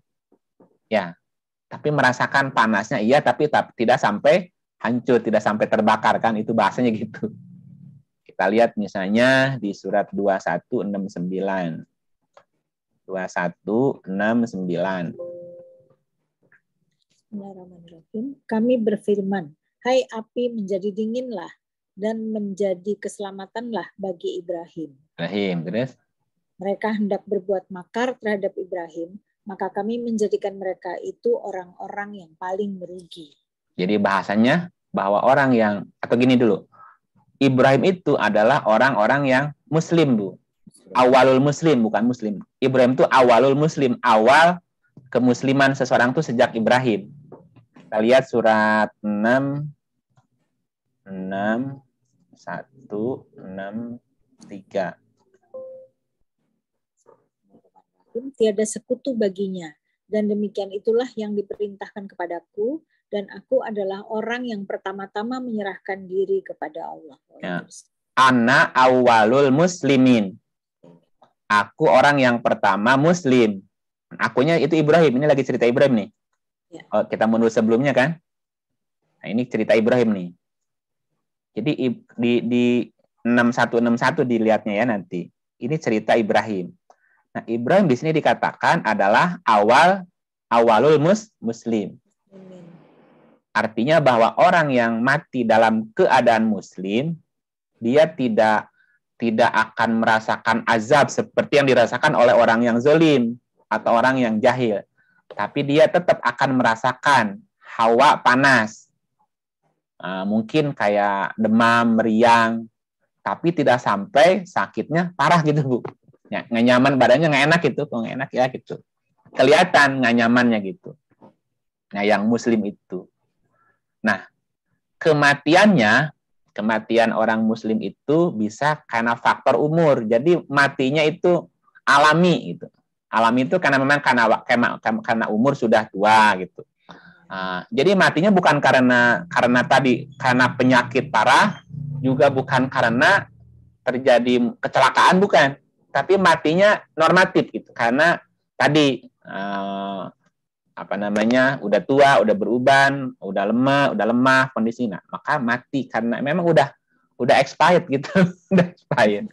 Ya, tapi merasakan panasnya iya, tapi tidak sampai hancur, tidak sampai terbakar kan, itu bahasanya gitu. Kita lihat misalnya di surat 2169. 2169. Bismillahirrahmanirrahim. Kami berfirman, hai api menjadi dinginlah dan menjadi keselamatanlah bagi Ibrahim. Terus? Mereka hendak berbuat makar terhadap Ibrahim, maka kami menjadikan mereka itu orang-orang yang paling merugi. Jadi bahasanya bahwa orang yang, atau gini dulu, Ibrahim itu adalah orang-orang yang muslim, Bu. Awalul muslim, bukan muslim. Ibrahim itu awalul muslim, awal kemusliman seseorang itu sejak Ibrahim. Kita lihat surat 6, 1, 6, 3. Tiada sekutu baginya, dan demikian itulah yang diperintahkan kepadaku, dan aku adalah orang yang pertama-tama menyerahkan diri kepada Allah. Ya. Ana awalul muslimin. Aku orang yang pertama muslim. Akunya itu Ibrahim. Ini lagi cerita Ibrahim nih. Ya. Oh, kita mundur sebelumnya kan. Nah, ini cerita Ibrahim nih. Jadi di 6161 dilihatnya ya nanti. Ini cerita Ibrahim. Nah, Ibrahim di sini dikatakan adalah awalul muslim. Artinya bahwa orang yang mati dalam keadaan muslim, dia tidak akan merasakan azab seperti yang dirasakan oleh orang yang zolim atau orang yang jahil. Tapi dia tetap akan merasakan hawa panas. Mungkin kayak demam, meriang, tapi tidak sampai sakitnya parah gitu, Bu. Ya, nggak nyaman, badannya nggak enak gitu, kok nggak enak ya gitu. Kelihatan nggak nyamannya gitu. Nah, yang muslim itu. Nah, kematian orang muslim itu bisa karena faktor umur. Jadi matinya itu alami gitu. Alami itu karena memang karena umur sudah tua gitu. Jadi matinya bukan karena penyakit parah, juga bukan karena terjadi kecelakaan, bukan. Tapi matinya normatif gitu. Karena tadi udah tua, udah beruban, udah lemah kondisinya, maka mati karena memang udah expired gitu. Udah expired.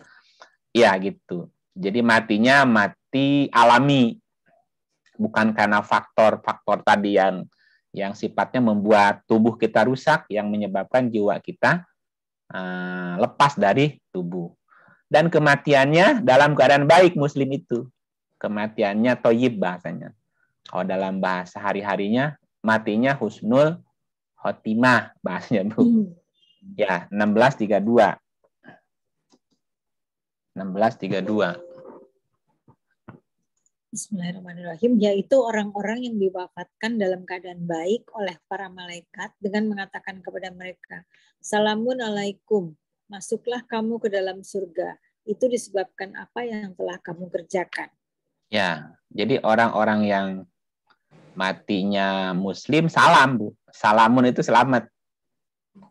Ya gitu. Jadi matinya mati alami, bukan karena faktor-faktor tadi yang sifatnya membuat tubuh kita rusak, yang menyebabkan jiwa kita lepas dari tubuh. Dan kematiannya dalam keadaan baik muslim itu. Kematiannya thayyib bahasanya. Kalau dalam bahasa hari-harinya, matinya husnul khotimah bahasanya, Bu. Ya, 1632. 1632. Bismillahirrahmanirrahim, yaitu orang-orang yang diwafatkan dalam keadaan baik oleh para malaikat dengan mengatakan kepada mereka, Salamun alaikum, masuklah kamu ke dalam surga. Itu disebabkan apa yang telah kamu kerjakan. Ya, jadi orang-orang yang matinya muslim, salam, Bu. Salamun itu selamat.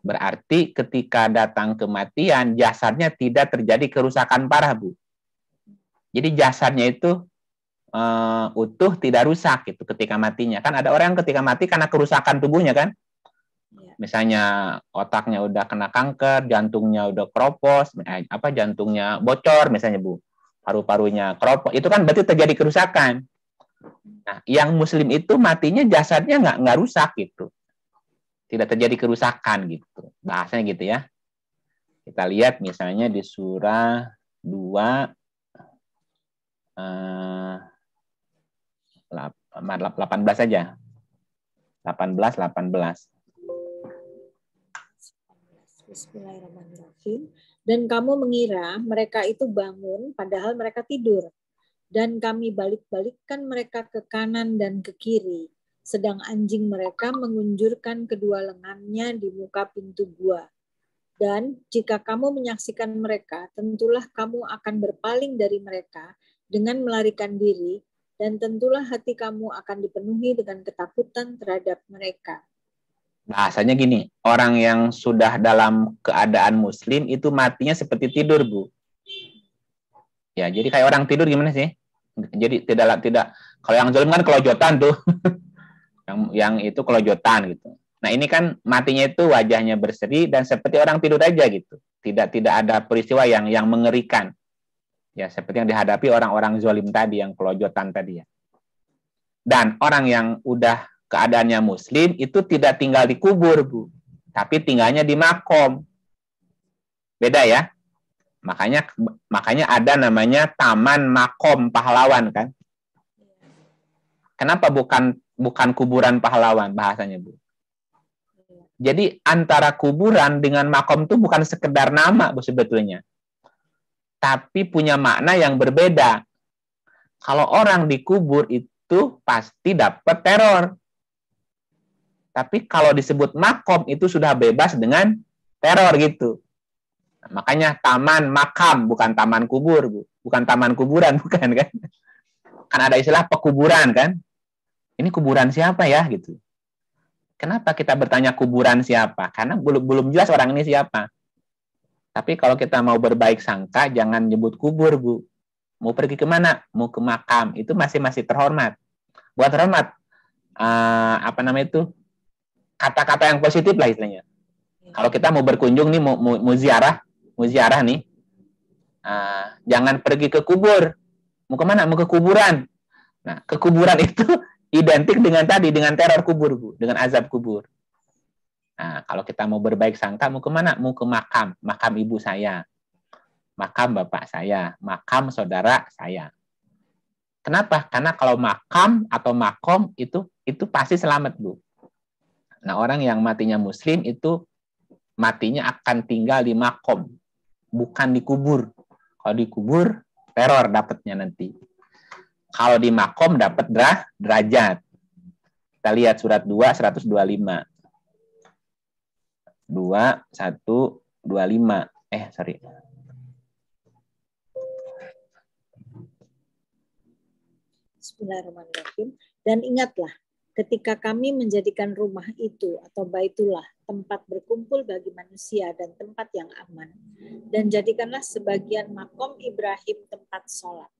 Berarti ketika datang kematian, jasadnya tidak terjadi kerusakan parah, Bu. Jadi jasadnya itu utuh, tidak rusak gitu ketika matinya. Kan ada orang yang ketika mati karena kerusakan tubuhnya kan. Misalnya otaknya udah kena kanker, jantungnya udah keropos, jantungnya bocor misalnya, Bu. Paru-parunya keropos. Itu kan berarti terjadi kerusakan. Nah, yang muslim itu matinya jasadnya nggak rusak gitu. tidak terjadi kerusakan gitu. Bahasanya gitu ya. Kita lihat misalnya di surah 2 18 saja. 18. Bismillahirrahmanirrahim. Dan kamu mengira mereka itu bangun padahal mereka tidur. Dan kami balik-balikkan mereka ke kanan dan ke kiri. Sedang anjing mereka mengunjurkan kedua lengannya di muka pintu gua. Dan jika kamu menyaksikan mereka, tentulah kamu akan berpaling dari mereka dengan melarikan diri, dan tentulah hati kamu akan dipenuhi dengan ketakutan terhadap mereka. Bahasanya gini, orang yang sudah dalam keadaan muslim itu matinya seperti tidur, Bu. Ya, jadi kayak orang tidur gimana sih? Jadi tidak kalau yang zalim kan kelojotan tuh. yang itu kelojotan gitu. Nah, ini kan matinya itu wajahnya berseri dan seperti orang tidur aja gitu. Tidak ada peristiwa yang mengerikan. Ya, seperti yang dihadapi orang-orang zalim tadi yang kelojotan tadi ya. Dan orang yang udah keadaannya muslim itu tidak tinggal di kubur, Bu. Tapi tinggalnya di makom. Beda ya. Makanya ada namanya taman makom pahlawan kan. Kenapa bukan kuburan pahlawan bahasanya, Bu? Jadi antara kuburan dengan makom itu bukan sekedar nama, Bu, sebetulnya. Tapi punya makna yang berbeda. Kalau orang dikubur itu pasti dapat teror. Tapi kalau disebut makom itu sudah bebas dengan teror gitu. Nah, makanya taman makam, bukan taman kubur, Bu. Bukan taman kuburan, bukan kan? Kan ada istilah pekuburan kan? Ini kuburan siapa ya gitu. Kenapa kita bertanya kuburan siapa? Karena belum jelas orang ini siapa. Tapi kalau kita mau berbaik sangka, jangan nyebut kubur, Bu. Mau pergi kemana? Mau ke makam. Itu masih terhormat. Buat terhormat, kata-kata yang positif lah istilahnya. Kalau kita mau berkunjung nih, mau ziarah nih, jangan pergi ke kubur. Mau kemana? Mau ke kuburan. Nah, ke kuburan itu identik dengan teror kubur, Bu, dengan azab kubur. Nah, kalau kita mau berbaik sangka, mau kemana? Mau ke makam ibu saya, makam bapak saya, makam saudara saya. Kenapa? Karena kalau makam atau makom itu pasti selamat, Bu. Nah, orang yang matinya muslim itu matinya akan tinggal di makom, bukan di kubur. Kalau di kubur, teror dapatnya nanti. Kalau di makom dapat derajat. Kita lihat surat 2, 125. 2:125. Sorry. Bismillahirrahmanirrahim. Dan ingatlah, ketika kami menjadikan rumah itu atau baitullah tempat berkumpul bagi manusia dan tempat yang aman, dan jadikanlah sebagian makom Ibrahim tempat sholat.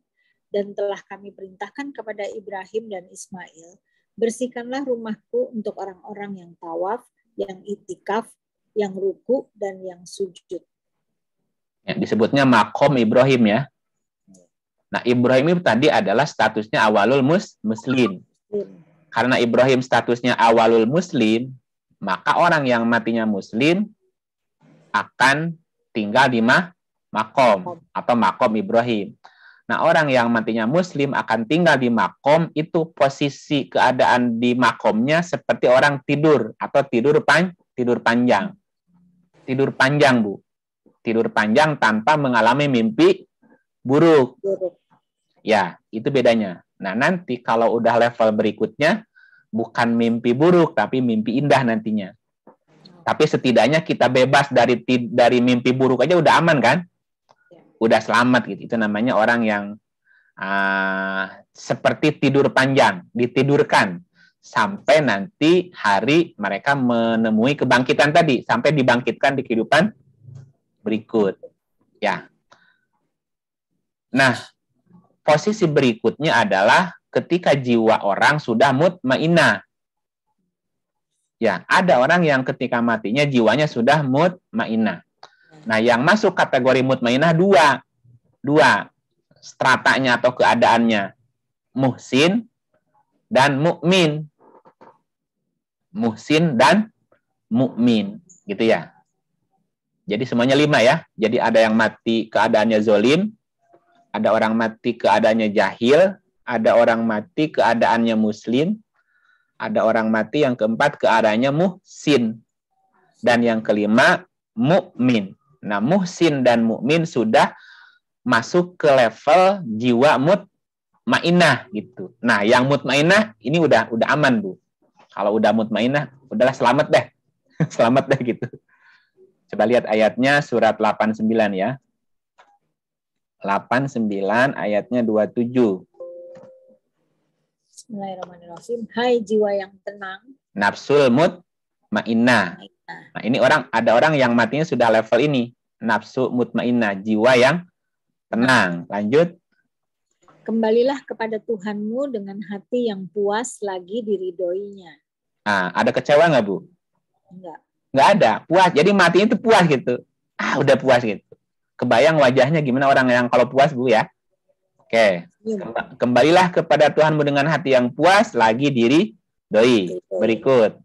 Dan telah kami perintahkan kepada Ibrahim dan Ismail, bersihkanlah rumahku untuk orang-orang yang tawaf, yang itikaf, yang ruku, dan yang sujud. Ya, disebutnya makom Ibrahim ya. Nah, Ibrahim itu tadi adalah statusnya awalul muslim. Karena Ibrahim statusnya awalul muslim, maka orang yang matinya muslim akan tinggal di makom atau makom Ibrahim. Nah, orang yang matinya muslim akan tinggal di makom, itu posisi keadaan di makomnya seperti orang tidur atau tidur panjang. Tidur panjang, Bu. Tidur panjang tanpa mengalami mimpi buruk. Ya, itu bedanya. Nah, nanti kalau udah level berikutnya, bukan mimpi buruk, tapi mimpi indah nantinya. Tapi setidaknya kita bebas dari mimpi buruk aja udah aman kan? Udah selamat gitu. Itu namanya orang yang seperti tidur panjang, ditidurkan sampai nanti hari mereka menemui kebangkitan tadi, sampai dibangkitkan di kehidupan berikut. Ya. Nah, posisi berikutnya adalah ketika jiwa orang sudah mutmainah. Ya, ada orang yang ketika matinya jiwanya sudah mutmainah. Nah, yang masuk kategori mutmainah dua stratanya atau keadaannya, muhsin dan mukmin. Muhsin dan mukmin, gitu ya. Jadi semuanya 5 ya. Jadi ada yang mati keadaannya zolim, ada orang mati keadaannya jahil, ada orang mati keadaannya muslim, ada orang mati yang keempat keadaannya muhsin, dan yang kelima mukmin. Nah, muhsin dan mukmin sudah masuk ke level jiwa mutmainah gitu. Nah, yang mutmainah ini udah aman, Bu. Kalau udah mutmainah, udahlah selamat deh. Selamat deh gitu. Coba lihat ayatnya surat 89 ya. 89 ayatnya 27. Bismillahirrahmanirrahim. Hai jiwa yang tenang. Nafsul mutmainnah. Nah, ini ada orang yang matinya sudah level ini. Nafsu mutmainnah, jiwa yang tenang. Lanjut. Kembalilah kepada Tuhanmu dengan hati yang puas lagi diridhoinya. Nah, ada kecewa nggak, Bu? Enggak. Nggak ada. Puas. Jadi matinya itu puas gitu. Udah puas gitu. Kebayang wajahnya gimana orang yang kalau puas, Bu ya? Oke. Kembalilah kepada Tuhanmu dengan hati yang puas lagi diridhoi. Berikut.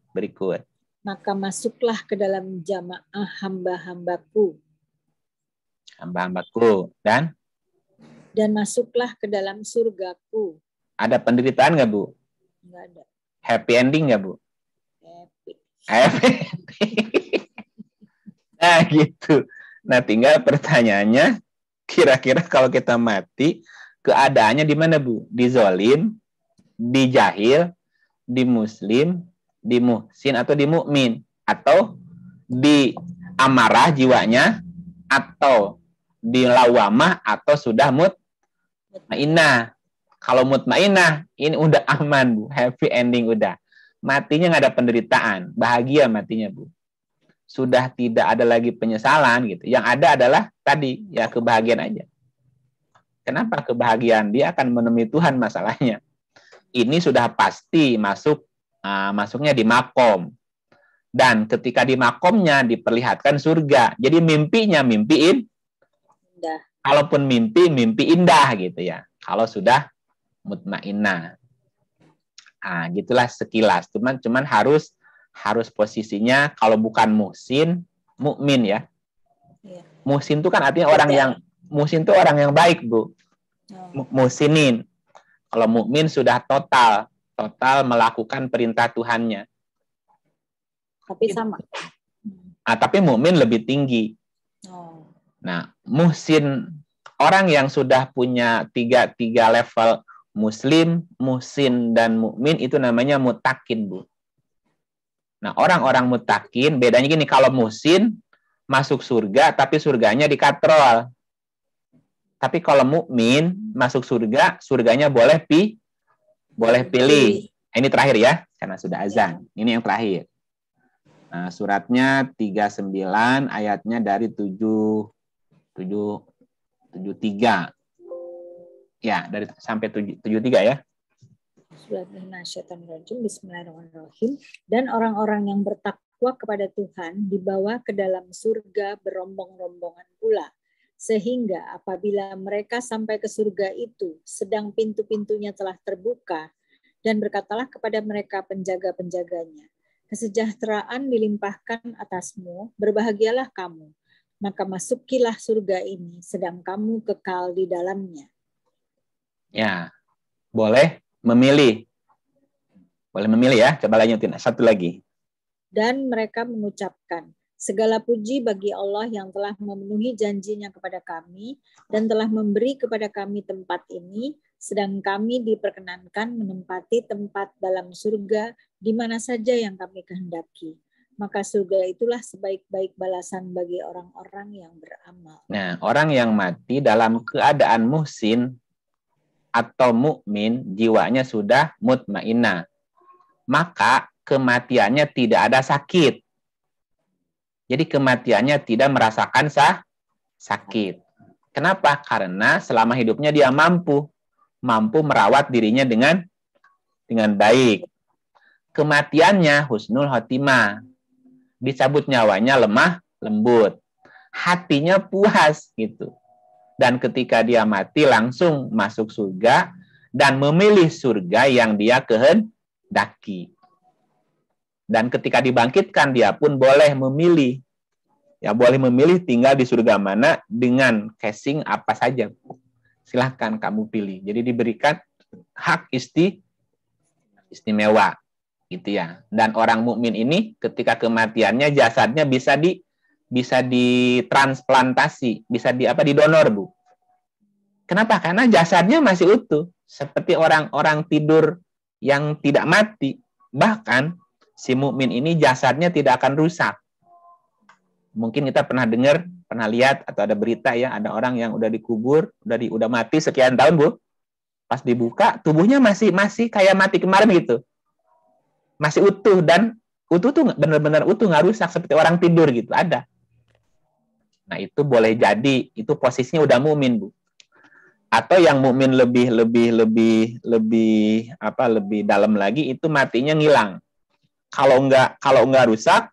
Maka masuklah ke dalam jamaah hamba-hambaku. Hamba-hambaku. Dan masuklah ke dalam surgaku. Ada penderitaan nggak, Bu? Nggak ada. Happy ending nggak, Bu? Happy. Nah, gitu. Nah, tinggal pertanyaannya, kira-kira kalau kita mati, keadaannya di mana, Bu? Di zolim, di jahil, di muslim, di muhsin, atau di mukmin, atau di amarah jiwanya, atau di lawamah, atau sudah mutmainah. Kalau mutmainah, ini udah aman, Bu. Happy ending udah. Matinya nggak ada penderitaan. Bahagia matinya, Bu. Sudah tidak ada lagi penyesalan gitu. Yang ada adalah tadi, ya kebahagiaan aja. Kenapa kebahagiaan? Dia akan menemui Tuhan masalahnya. Ini sudah pasti masuknya di makom. Dan ketika di makomnya diperlihatkan surga. Jadi mimpinya mimpi indah. Kalaupun mimpi indah gitu ya. Kalau sudah mutmainnah. Gitulah sekilas. Cuman harus posisinya kalau bukan muhsin, mukmin ya. Iya. Muhsin itu kan artinya muhsin itu orang yang baik, Bu. Muhsinin. Kalau mukmin sudah total melakukan perintah Tuhannya. Tapi sama. Tapi mukmin lebih tinggi. Nah, muhsin, orang yang sudah punya tiga level, muslim, muhsin, dan mukmin, itu namanya muttaqin, Bu. Nah, orang-orang muttaqin, bedanya gini, kalau muhsin masuk surga, tapi surganya dikatrol. Tapi kalau mukmin masuk surga, surganya boleh pilih. Ini terakhir ya, karena sudah azan. Ini yang terakhir. Nah, suratnya 39, ayatnya dari 73. Ya, dari sampai 73 ya. Bismillahirrahmanirrahim. Dan orang-orang yang bertakwa kepada Tuhan dibawa ke dalam surga berombong-rombongan pula. Sehingga apabila mereka sampai ke surga itu, sedang pintu-pintunya telah terbuka, dan berkatalah kepada mereka penjaga-penjaganya, kesejahteraan dilimpahkan atasmu, berbahagialah kamu. Maka masukilah surga ini, sedang kamu kekal di dalamnya. Ya, boleh memilih. Boleh memilih ya, coba lanjutin. Satu lagi. Dan mereka mengucapkan, segala puji bagi Allah yang telah memenuhi janjinya kepada kami dan telah memberi kepada kami tempat ini, sedang kami diperkenankan menempati tempat dalam surga di mana saja yang kami kehendaki. Maka surga itulah sebaik-baik balasan bagi orang-orang yang beramal. Nah, orang yang mati dalam keadaan muhsin atau mukmin, jiwanya sudah mutmainnah. Maka kematiannya tidak ada sakit. Jadi kematiannya tidak merasakan sakit. Kenapa? Karena selama hidupnya dia mampu merawat dirinya dengan baik. Kematiannya husnul khotimah. Dicabut nyawanya lemah lembut. Hatinya puas gitu. Dan ketika dia mati langsung masuk surga dan memilih surga yang dia kehendaki. Dan ketika dibangkitkan dia pun boleh memilih. Ya, boleh memilih tinggal di surga mana dengan casing apa saja. Silahkan kamu pilih. Jadi diberikan hak istimewa gitu ya. Dan orang mukmin ini ketika kematiannya jasadnya bisa ditransplantasi, bisa didonor, Bu. Kenapa? Karena jasadnya masih utuh, seperti orang-orang tidur yang tidak mati. Bahkan si mukmin ini jasadnya tidak akan rusak. Mungkin kita pernah dengar, pernah lihat atau ada berita ya, ada orang yang udah dikubur, udah mati sekian tahun, Bu. Pas dibuka, tubuhnya masih kayak mati kemarin gitu. Masih utuh, dan utuh tuh benar-benar utuh, nggak rusak, seperti orang tidur gitu, ada. Nah, itu boleh jadi itu posisinya udah mukmin, Bu. Atau yang mukmin lebih dalam lagi, itu matinya ngilang. Kalau nggak rusak,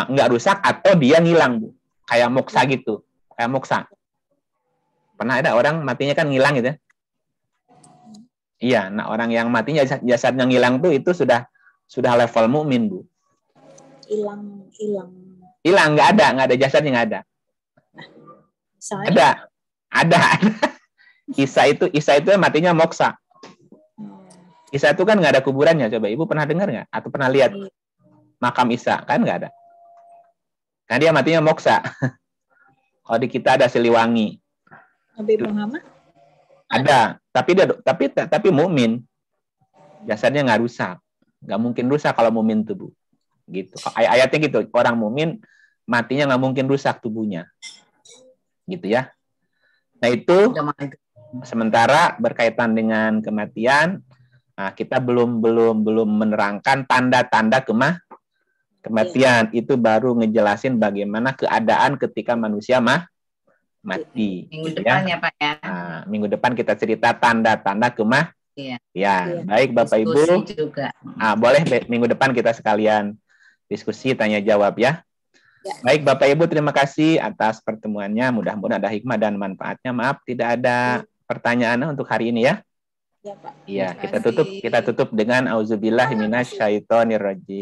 nggak rusak atau dia ngilang, Bu. Kayak moksa gitu, kayak moksa. Pernah ada orang matinya kan ngilang gitu ya. Iya, nah orang yang matinya jasadnya ngilang tuh itu sudah level mukmin, Bu. Hilang, nggak ada jasadnya, nggak ada. Saya. Ada. Isa itu matinya moksa. Isa itu kan nggak ada kuburannya. Coba Ibu pernah dengar nggak? Atau pernah lihat makam Isa? Kan nggak ada. Kan dia matinya moksa. Kalau di kita ada Siliwangi. Nabi Muhammad? Ada, tapi mukmin. Jasadnya nggak rusak. Nggak mungkin rusak kalau mukmin tubuh. Gitu. Ayatnya gitu. Orang mukmin matinya nggak mungkin rusak tubuhnya. Gitu ya. Nah itu sementara berkaitan dengan kematian, kita belum menerangkan tanda-tanda kematian. Itu baru ngejelasin bagaimana keadaan ketika manusia mati. Minggu depan ya Pak ya. Minggu depan kita cerita tanda-tanda kematian. Iya. Baik Bapak Ibu. Juga. Boleh minggu depan kita sekalian diskusi tanya jawab ya. Ya. Baik Bapak Ibu, terima kasih atas pertemuannya. Mudah-mudahan ada hikmah dan manfaatnya. Maaf tidak ada pertanyaan untuk hari ini ya. Ya, Pak. Iya, kita tutup dengan auzubillahi minasyaitonirrajim.